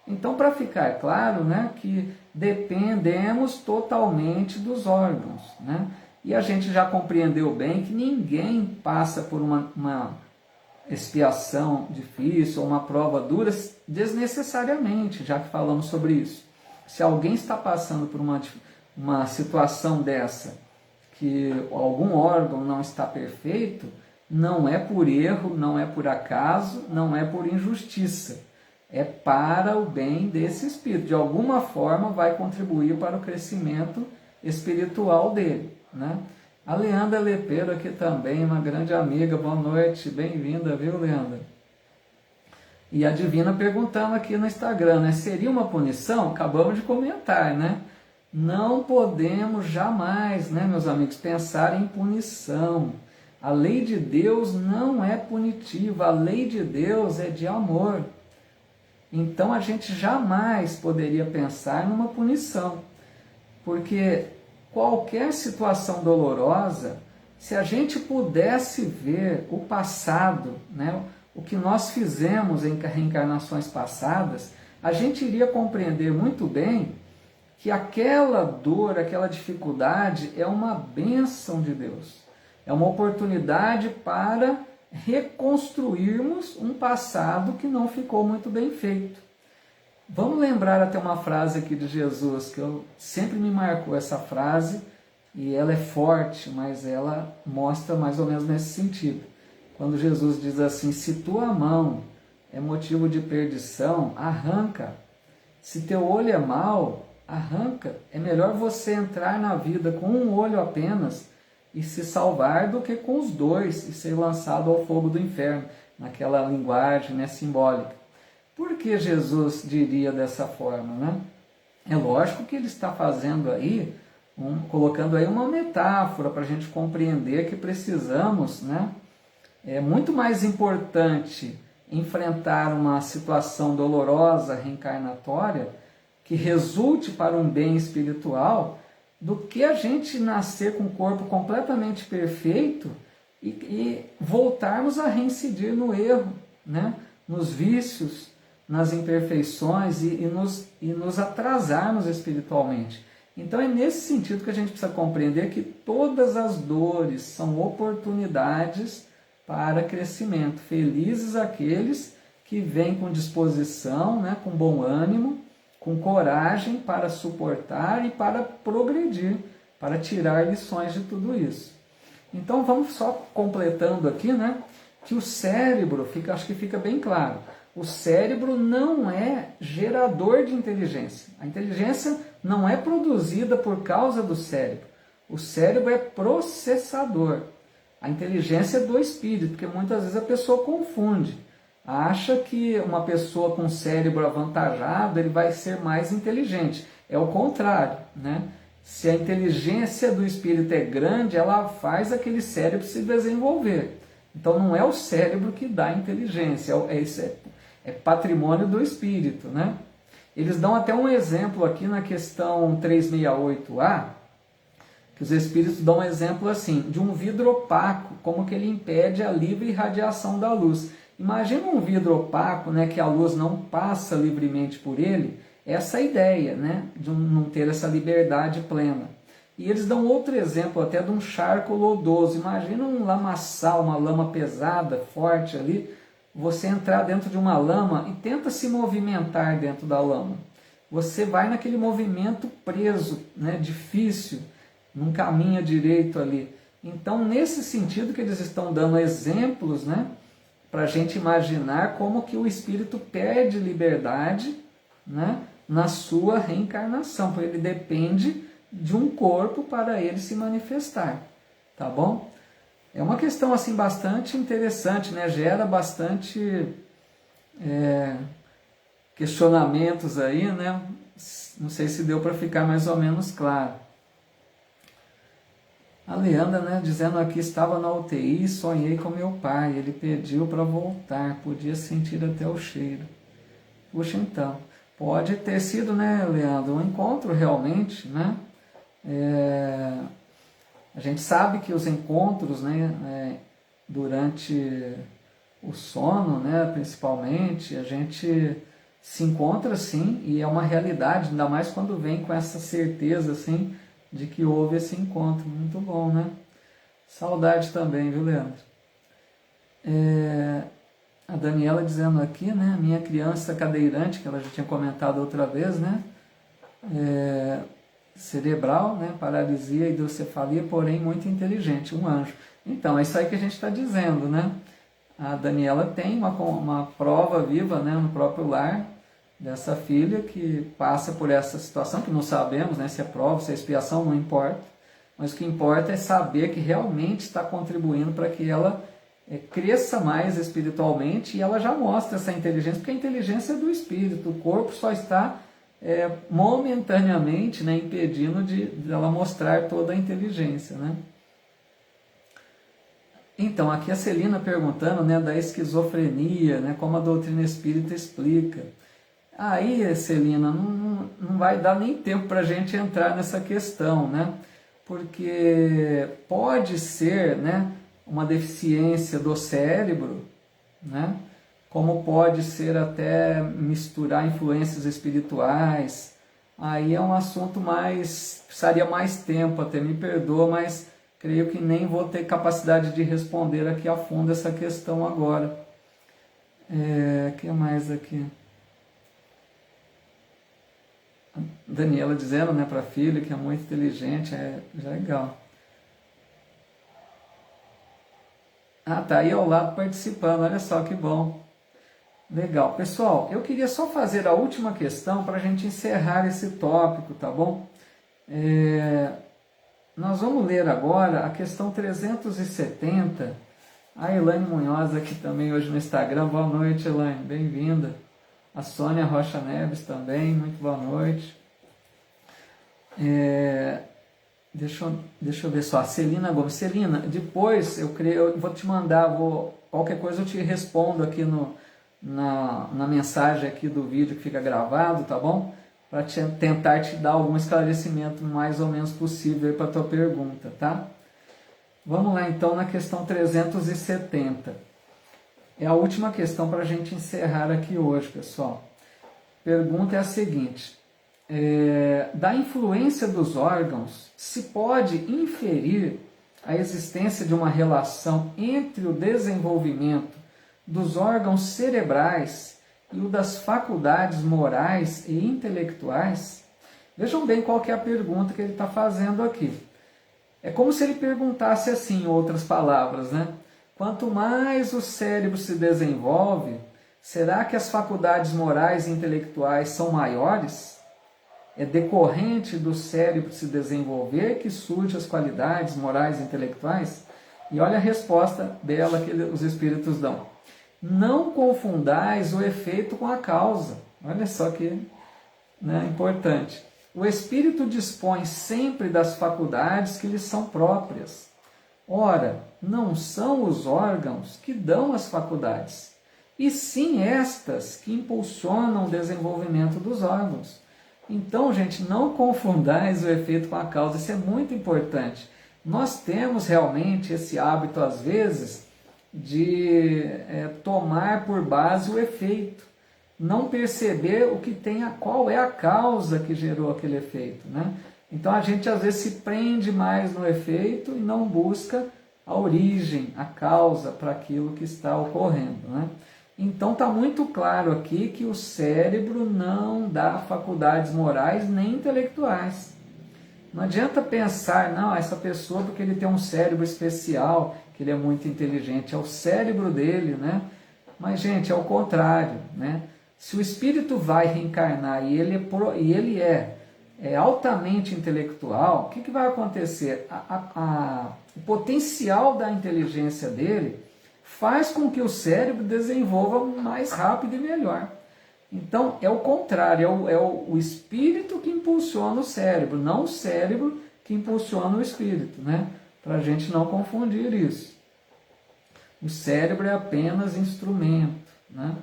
Então, para ficar claro, né, que dependemos totalmente dos órgãos, né? E a gente já compreendeu bem que ninguém passa por uma expiação difícil ou uma prova dura desnecessariamente, já que falamos sobre isso. Se alguém está passando por uma situação dessa, que algum órgão não está perfeito, não é por erro, não é por acaso, não é por injustiça. É para o bem desse espírito. De alguma forma vai contribuir para o crescimento espiritual dele, né? A Leandra Lepeiro aqui também, uma grande amiga, boa noite, bem-vinda, viu, Leandra? E a Divina perguntando aqui no Instagram, né? Seria uma punição? Acabamos de comentar, né? Não podemos jamais, né, meus amigos, pensar em punição. A lei de Deus não é punitiva, a lei de Deus é de amor. Então a gente jamais poderia pensar numa punição, porque qualquer situação dolorosa, se a gente pudesse ver o passado, né, o que nós fizemos em reencarnações passadas, a gente iria compreender muito bem que aquela dor, aquela dificuldade é uma bênção de Deus. É uma oportunidade para reconstruirmos um passado que não ficou muito bem feito. Vamos lembrar até uma frase aqui de Jesus, que sempre me marcou essa frase, e ela é forte, mas ela mostra mais ou menos nesse sentido. Quando Jesus diz assim: se tua mão é motivo de perdição, arranca. Se teu olho é mau, arranca. É melhor você entrar na vida com um olho apenas e se salvar do que com os dois e ser lançado ao fogo do inferno, naquela linguagem, né, simbólica. Por que Jesus diria dessa forma, né? É lógico que ele está fazendo aí, colocando aí uma metáfora para a gente compreender que precisamos, né? É muito mais importante enfrentar uma situação dolorosa, reencarnatória, que resulte para um bem espiritual, do que a gente nascer com o corpo completamente perfeito e voltarmos a reincidir no erro, né? Nos vícios, nas imperfeições e nos atrasarmos espiritualmente. Então é nesse sentido que a gente precisa compreender que todas as dores são oportunidades para crescimento. Felizes aqueles que vêm com disposição, né, com bom ânimo, com coragem para suportar e para progredir, para tirar lições de tudo isso. Então vamos só completando aqui, né, que o cérebro, acho que fica bem claro, o cérebro não é gerador de inteligência. A inteligência não é produzida por causa do cérebro. O cérebro é processador. A inteligência é do espírito, porque muitas vezes a pessoa confunde. Acha que uma pessoa com cérebro avantajado ele vai ser mais inteligente. É o contrário, né? Se a inteligência do espírito é grande, ela faz aquele cérebro se desenvolver. Então não é o cérebro que dá inteligência, é patrimônio do espírito, né? Eles dão até um exemplo aqui na questão 368A, que os espíritos dão um exemplo assim, de um vidro opaco, como que ele impede a livre irradiação da luz. Imagina um vidro opaco, né, que a luz não passa livremente por ele, essa é a ideia, né, de não ter essa liberdade plena. E eles dão outro exemplo até de um charco lodoso. Imagina um lamaçal, uma lama pesada, forte ali, você entrar dentro de uma lama e tenta se movimentar dentro da lama. Você vai naquele movimento preso, né, difícil, não caminha direito ali. Então, nesse sentido que eles estão dando exemplos, né, para a gente imaginar como que o espírito perde liberdade, né, na sua reencarnação, porque ele depende de um corpo para ele se manifestar, tá bom? É uma questão assim bastante interessante, né? Gera bastante questionamentos aí, né? Não sei se deu para ficar mais ou menos claro. A Leandra, né, dizendo aqui, estava na UTI e sonhei com meu pai, ele pediu para voltar, podia sentir até o cheiro. Puxa, então, pode ter sido, né, Leandro, um encontro realmente, né? A gente sabe que os encontros, né, durante o sono, né, principalmente, a gente se encontra sim, e é uma realidade, ainda mais quando vem com essa certeza assim, de que houve esse encontro. Muito bom, né? Saudade também, viu, Leandro? A Daniela dizendo aqui, né, minha criança cadeirante, que ela já tinha comentado outra vez, né, cerebral, né, paralisia e hidrocefalia, porém muito inteligente, um anjo. Então, é isso aí que a gente está dizendo, né? A Daniela tem uma prova viva, né, no próprio lar dessa filha que passa por essa situação, que não sabemos, né, se é prova, se é expiação, não importa, mas o que importa é saber que realmente está contribuindo para que ela cresça mais espiritualmente, e ela já mostra essa inteligência, porque a inteligência é do espírito, o corpo só está momentaneamente, né, impedindo de ela mostrar toda a inteligência, né? Então, aqui a Celina perguntando, né, da esquizofrenia, né, como a doutrina espírita explica. Aí, Celina, não vai dar nem tempo para a gente entrar nessa questão, né? Porque pode ser, né, uma deficiência do cérebro, né? Como pode ser até misturar influências espirituais. Aí é um assunto mais, precisaria mais tempo, até me perdoa, mas creio que nem vou ter capacidade de responder aqui a fundo essa questão agora. O que mais aqui? Daniela dizendo, né, para a filha que é muito inteligente, já é legal. Ah, tá aí ao lado participando, olha só que bom. Legal. Pessoal, eu queria só fazer a última questão para a gente encerrar esse tópico, tá bom? Nós vamos ler agora a questão 370. A Elaine Munhoz aqui também hoje no Instagram. Boa noite, Elaine, bem-vinda. A Sônia Rocha Neves também, muito boa noite. Deixa eu ver só, a Celina Gomes. Celina, depois eu vou te mandar, qualquer coisa eu te respondo aqui na mensagem aqui do vídeo que fica gravado, tá bom? Para tentar te dar algum esclarecimento mais ou menos possível para a tua pergunta, tá? Vamos lá então na questão 370. É a última questão para a gente encerrar aqui hoje, pessoal. Pergunta é a seguinte: da influência dos órgãos, se pode inferir a existência de uma relação entre o desenvolvimento dos órgãos cerebrais e o das faculdades morais e intelectuais? Vejam bem qual que é a pergunta que ele está fazendo aqui. É como se ele perguntasse assim, em outras palavras, né? Quanto mais o cérebro se desenvolve, será que as faculdades morais e intelectuais são maiores? É decorrente do cérebro se desenvolver que surgem as qualidades morais e intelectuais? E olha a resposta bela que os espíritos dão. Não confundais o efeito com a causa. Olha só que, né, importante. O espírito dispõe sempre das faculdades que lhe são próprias. Ora, não são os órgãos que dão as faculdades, e sim estas que impulsionam o desenvolvimento dos órgãos. Então, gente, não confundais o efeito com a causa, isso é muito importante. Nós temos realmente esse hábito, às vezes, de tomar por base o efeito, não perceber qual é a causa que gerou aquele efeito, né? Então a gente às vezes se prende mais no efeito e não busca a origem, a causa para aquilo que está ocorrendo, né? Então está muito claro aqui que o cérebro não dá faculdades morais nem intelectuais. Não adianta pensar, não, essa pessoa porque ele tem um cérebro especial, que ele é muito inteligente, é o cérebro dele, né? Mas, gente, é o contrário, né? Se o espírito vai reencarnar e ele é altamente intelectual, o que vai acontecer? O potencial da inteligência dele faz com que o cérebro desenvolva mais rápido e melhor. Então, é o contrário, é o espírito que impulsiona o cérebro, não o cérebro que impulsiona o espírito, né? Para a gente não confundir isso. O cérebro é apenas instrumento, né?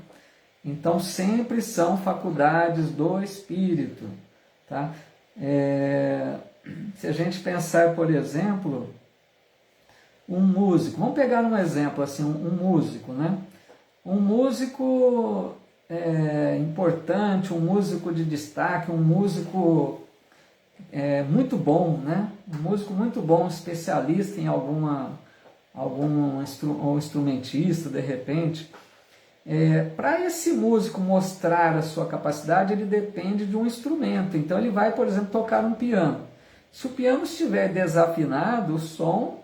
Então, sempre são faculdades do espírito, tá? Se a gente pensar, por exemplo, um músico, vamos pegar um exemplo assim, um músico, né? Um músico importante, um músico de destaque, um músico muito bom, né? Um músico muito bom, especialista em algum instrumentista, de repente. Para esse músico mostrar a sua capacidade, ele depende de um instrumento. Então ele vai, por exemplo, tocar um piano. Se o piano estiver desafinado, o som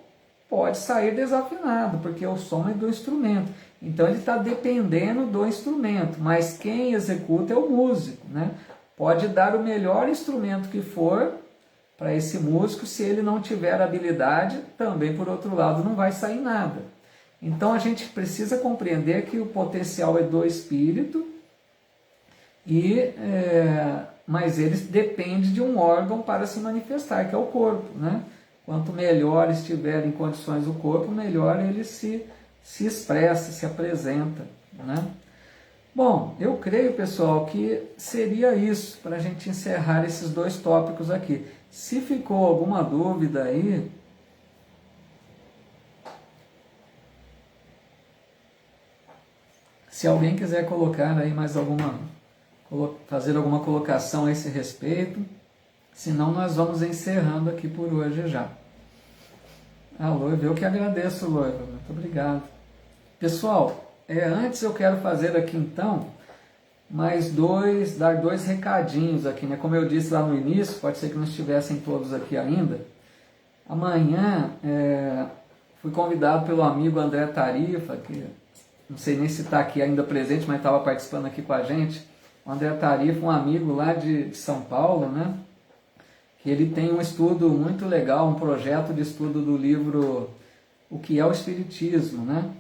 pode sair desafinado, porque o som é do instrumento. Então ele está dependendo do instrumento, mas quem executa é o músico, né? Pode dar o melhor instrumento que for para esse músico, se ele não tiver habilidade, também por outro lado não vai sair nada. Então a gente precisa compreender que o potencial é do espírito e mas ele depende de um órgão para se manifestar, que é o corpo, né? Quanto melhor estiver em condições o corpo, melhor ele se expressa, se apresenta, né? Bom, eu creio, pessoal, que seria isso para a gente encerrar esses dois tópicos aqui. Se ficou alguma dúvida aí, se alguém quiser colocar aí mais fazer alguma colocação a esse respeito, senão nós vamos encerrando aqui por hoje já. A Loiva, eu que agradeço, Loiva, muito obrigado. Pessoal, antes eu quero fazer aqui então dar dois recadinhos aqui, né? Como eu disse lá no início, pode ser que não estivessem todos aqui ainda. Amanhã fui convidado pelo amigo André Tarifa, que não sei nem se está aqui ainda presente, mas estava participando aqui com a gente. O André Tarifa, um amigo lá de São Paulo, né? Que ele tem um estudo muito legal, um projeto de estudo do livro O que é o Espiritismo, né?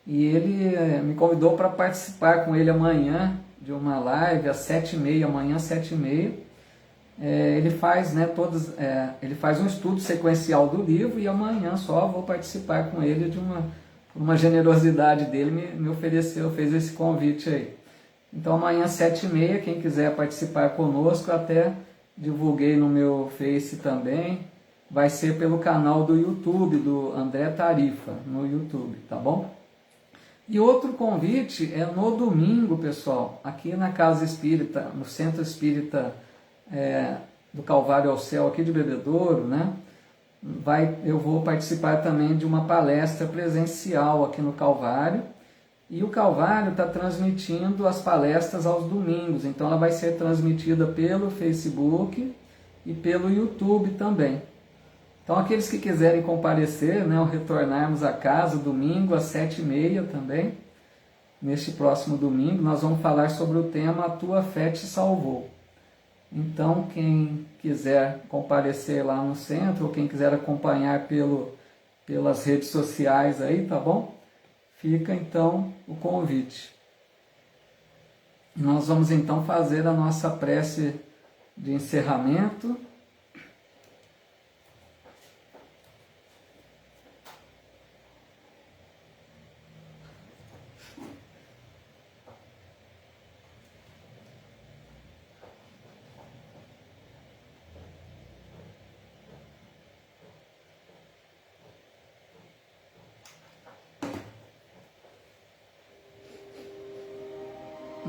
E ele me convidou para participar com ele amanhã de uma live às 7h30, amanhã às 7h30. Ele faz, né, ele faz um estudo sequencial do livro e amanhã só vou participar com ele uma generosidade dele, me ofereceu, fez esse convite aí. Então amanhã às 7h30, quem quiser participar conosco, até divulguei no meu Face também, vai ser pelo canal do YouTube, do André Tarifa, no YouTube, tá bom? E outro convite é no domingo, pessoal, aqui na Casa Espírita, no Centro Espírita do Calvário ao Céu, aqui de Bebedouro, né? Eu vou participar também de uma palestra presencial aqui no Calvário, e o Calvário está transmitindo as palestras aos domingos, então ela vai ser transmitida pelo Facebook e pelo YouTube também. Então aqueles que quiserem comparecer, né, ao retornarmos a casa domingo às 7h30 também, neste próximo domingo, nós vamos falar sobre o tema A Tua Fé Te Salvou. Então quem quiser comparecer lá no centro, ou quem quiser acompanhar pelas redes sociais aí, tá bom? Fica então o convite. Nós vamos então fazer a nossa prece de encerramento.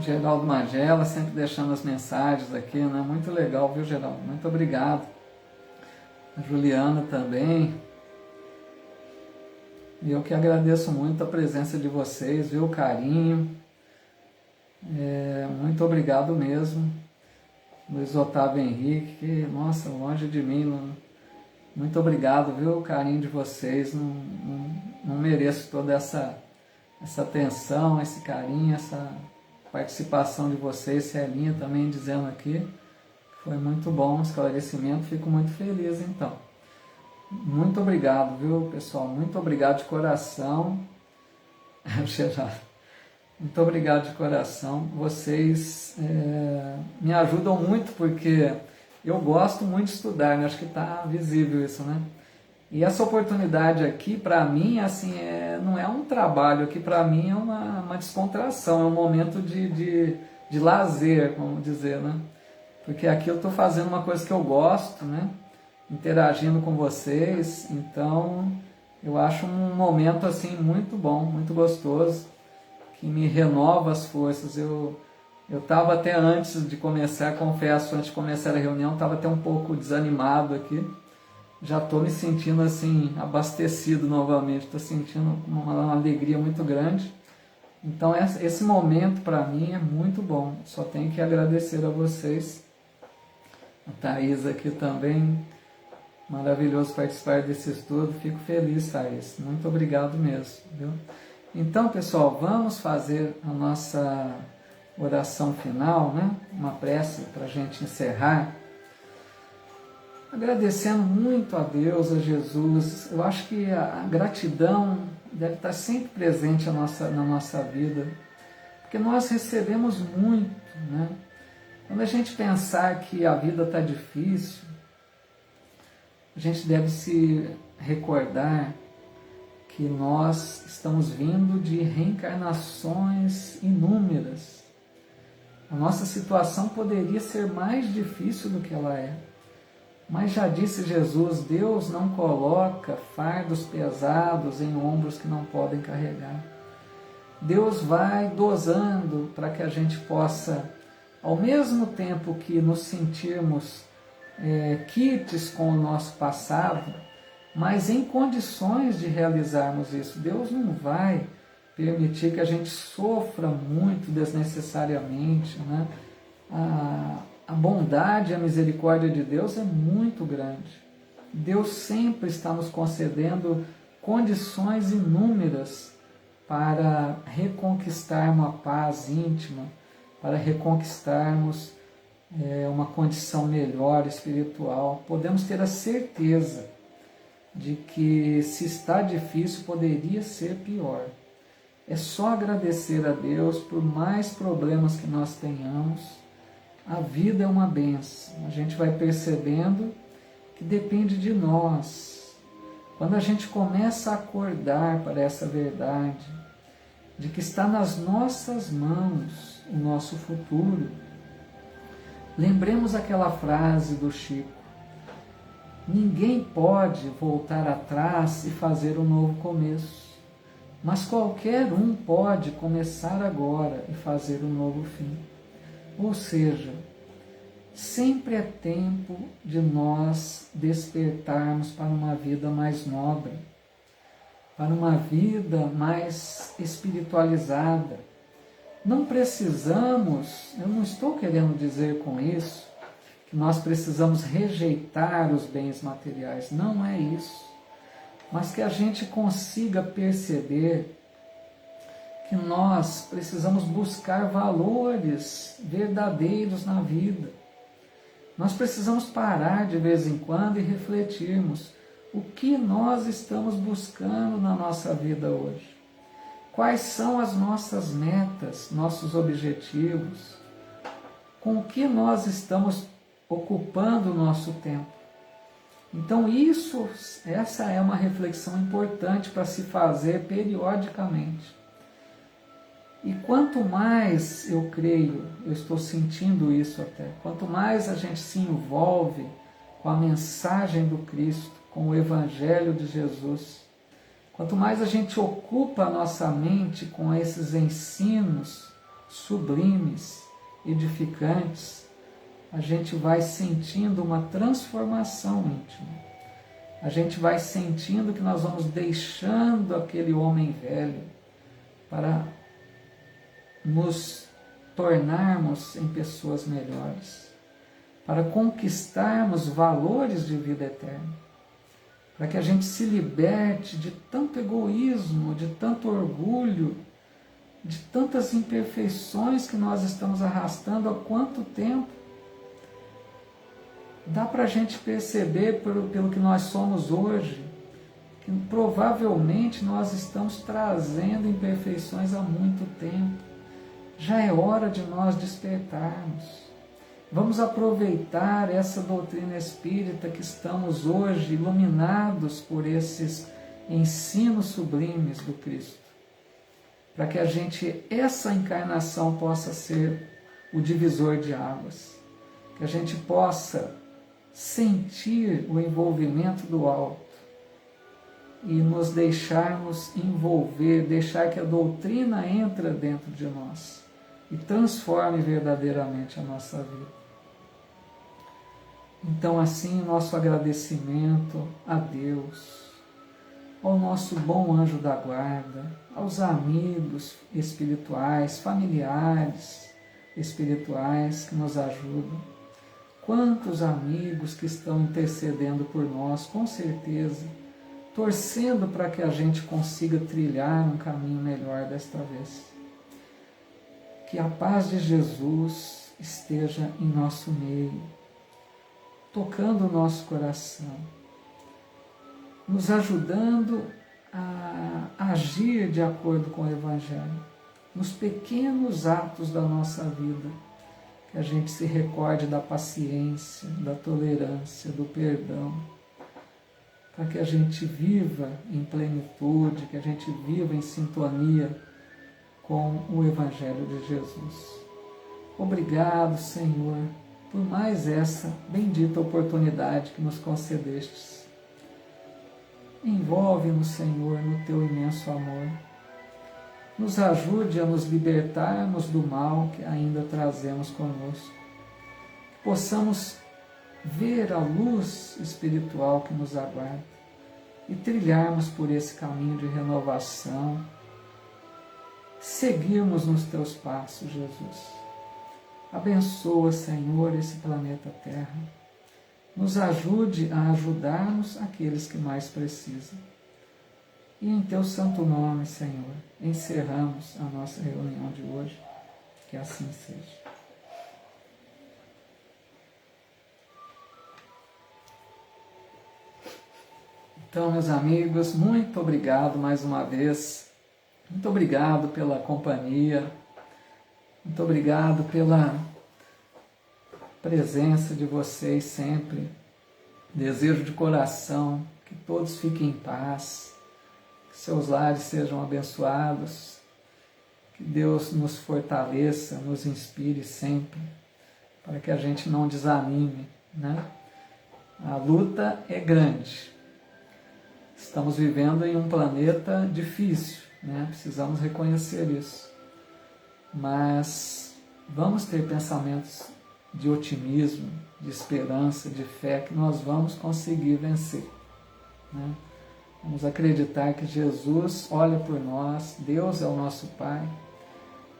Geraldo Magela, sempre deixando as mensagens aqui, né? Muito legal, viu, Geraldo? Muito obrigado. A Juliana também. E eu que agradeço muito a presença de vocês, viu? O carinho. Muito obrigado mesmo. Luiz Otávio Henrique, que, nossa, longe de mim. Muito obrigado, viu? O carinho de vocês. Não mereço toda essa atenção, esse carinho, essa participação de vocês, Celinha também dizendo aqui que foi muito bom o esclarecimento, fico muito feliz então. Muito obrigado, viu, pessoal? Muito obrigado de coração. Muito obrigado de coração. Vocês me ajudam muito porque eu gosto muito de estudar, né? Acho que está visível isso, né? E essa oportunidade aqui, para mim, assim, não é um trabalho, aqui para mim é uma descontração, é um momento de lazer, vamos dizer, né? Porque aqui eu estou fazendo uma coisa que eu gosto, né? Interagindo com vocês, então eu acho um momento assim muito bom, muito gostoso, que me renova as forças. Eu estava até antes de começar, confesso, antes de começar a reunião, estava até um pouco desanimado aqui. Já estou me sentindo assim, abastecido novamente, estou sentindo uma alegria muito grande. Então esse momento para mim é muito bom, só tenho que agradecer a vocês. A Thaís aqui também, maravilhoso participar desse estudo, fico feliz, Thaís, muito obrigado mesmo, viu? Então, pessoal, vamos fazer a nossa oração final, né? Uma prece para a gente encerrar. Agradecendo muito a Deus, a Jesus. Eu acho que a gratidão deve estar sempre presente na nossa vida, porque nós recebemos muito, né? Quando a gente pensar que a vida está difícil, a gente deve se recordar que nós estamos vindo de reencarnações inúmeras. A nossa situação poderia ser mais difícil do que ela é. Mas já disse Jesus, Deus não coloca fardos pesados em ombros que não podem carregar. Deus vai dosando para que a gente possa, ao mesmo tempo que nos sentirmos quites com o nosso passado, mas em condições de realizarmos isso. Deus não vai permitir que a gente sofra muito desnecessariamente, né? A bondade e a misericórdia de Deus é muito grande. Deus sempre está nos concedendo condições inúmeras para reconquistarmos a paz íntima, para reconquistarmos uma condição melhor espiritual. Podemos ter a certeza de que se está difícil, poderia ser pior. É só agradecer a Deus por mais problemas que nós tenhamos. A vida é uma bênção. A gente vai percebendo que depende de nós. Quando a gente começa a acordar para essa verdade, de que está nas nossas mãos o nosso futuro, lembremos aquela frase do Chico: ninguém pode voltar atrás e fazer um novo começo, mas qualquer um pode começar agora e fazer um novo fim. Ou seja, sempre é tempo de nós despertarmos para uma vida mais nobre, para uma vida mais espiritualizada. Não precisamos, eu não estou querendo dizer com isso que nós precisamos rejeitar os bens materiais, não é isso. Mas que a gente consiga perceber que nós precisamos buscar valores verdadeiros na vida. Nós precisamos parar de vez em quando e refletirmos o que nós estamos buscando na nossa vida hoje. Quais são as nossas metas, nossos objetivos? Com o que nós estamos ocupando o nosso tempo? Então essa é uma reflexão importante para se fazer periodicamente. E quanto mais eu creio, eu estou sentindo isso até, quanto mais a gente se envolve com a mensagem do Cristo, com o Evangelho de Jesus, quanto mais a gente ocupa a nossa mente com esses ensinos sublimes, edificantes, a gente vai sentindo uma transformação íntima. A gente vai sentindo que nós vamos deixando aquele homem velho para nos tornarmos em pessoas melhores, para conquistarmos valores de vida eterna, para que a gente se liberte de tanto egoísmo, de tanto orgulho, de tantas imperfeições que nós estamos arrastando há quanto tempo. Dá para a gente perceber pelo que nós somos hoje, que provavelmente nós estamos trazendo imperfeições há muito tempo. Já é hora de nós despertarmos. Vamos aproveitar essa doutrina espírita que estamos hoje iluminados por esses ensinos sublimes do Cristo, para que essa encarnação possa ser o divisor de águas, que a gente possa sentir o envolvimento do alto e nos deixarmos envolver, deixar que a doutrina entre dentro de nós e transforme verdadeiramente a nossa vida. Então, assim, nosso agradecimento a Deus, ao nosso bom anjo da guarda, aos amigos espirituais, familiares espirituais que nos ajudam. Quantos amigos que estão intercedendo por nós, com certeza, torcendo para que a gente consiga trilhar um caminho melhor desta vez. Que a paz de Jesus esteja em nosso meio, tocando o nosso coração, nos ajudando a agir de acordo com o Evangelho, nos pequenos atos da nossa vida. que a gente se recorde da paciência, da tolerância, do perdão, para que a gente viva em plenitude, que a gente viva em sintonia com o Evangelho de Jesus. Obrigado, Senhor, por mais essa bendita oportunidade que nos concedestes. Envolve-nos, Senhor, no teu imenso amor. Nos ajude a nos libertarmos do mal que ainda trazemos conosco. Que possamos ver a luz espiritual que nos aguarda e trilharmos por esse caminho de renovação, seguirmos nos teus passos, Jesus. Abençoa, Senhor, esse planeta Terra. Nos ajude a ajudarmos aqueles que mais precisam. E em teu santo nome, Senhor, encerramos a nossa reunião de hoje. Que assim seja. Então, meus amigos, muito obrigado mais uma vez. Muito obrigado pela companhia. Muito obrigado pela presença de vocês sempre. Desejo de coração que todos fiquem em paz, que seus lares sejam abençoados, que Deus nos fortaleça, nos inspire sempre, para que a gente não desanime, né? A luta é grande. Estamos vivendo em um planeta difícil, né? Precisamos reconhecer isso. Mas vamos ter pensamentos de otimismo, de esperança, de fé, que nós vamos conseguir vencer, né? Vamos acreditar que Jesus olha por nós, Deus é o nosso Pai,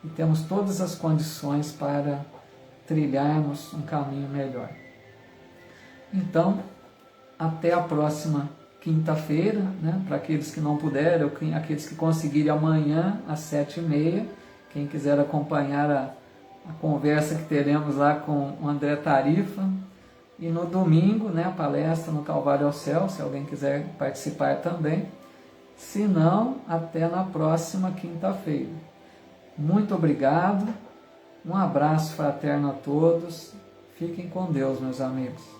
e temos todas as condições para trilharmos um caminho melhor. Então, até a próxima quinta-feira, né? Para aqueles que não puderem, ou aqueles que conseguirem amanhã às 7h30, quem quiser acompanhar a conversa que teremos lá com o André Tarifa, e no domingo, né, a palestra no Calvário ao Céu, se alguém quiser participar também. Se não, até na próxima quinta-feira. Muito obrigado, um abraço fraterno a todos, fiquem com Deus, meus amigos.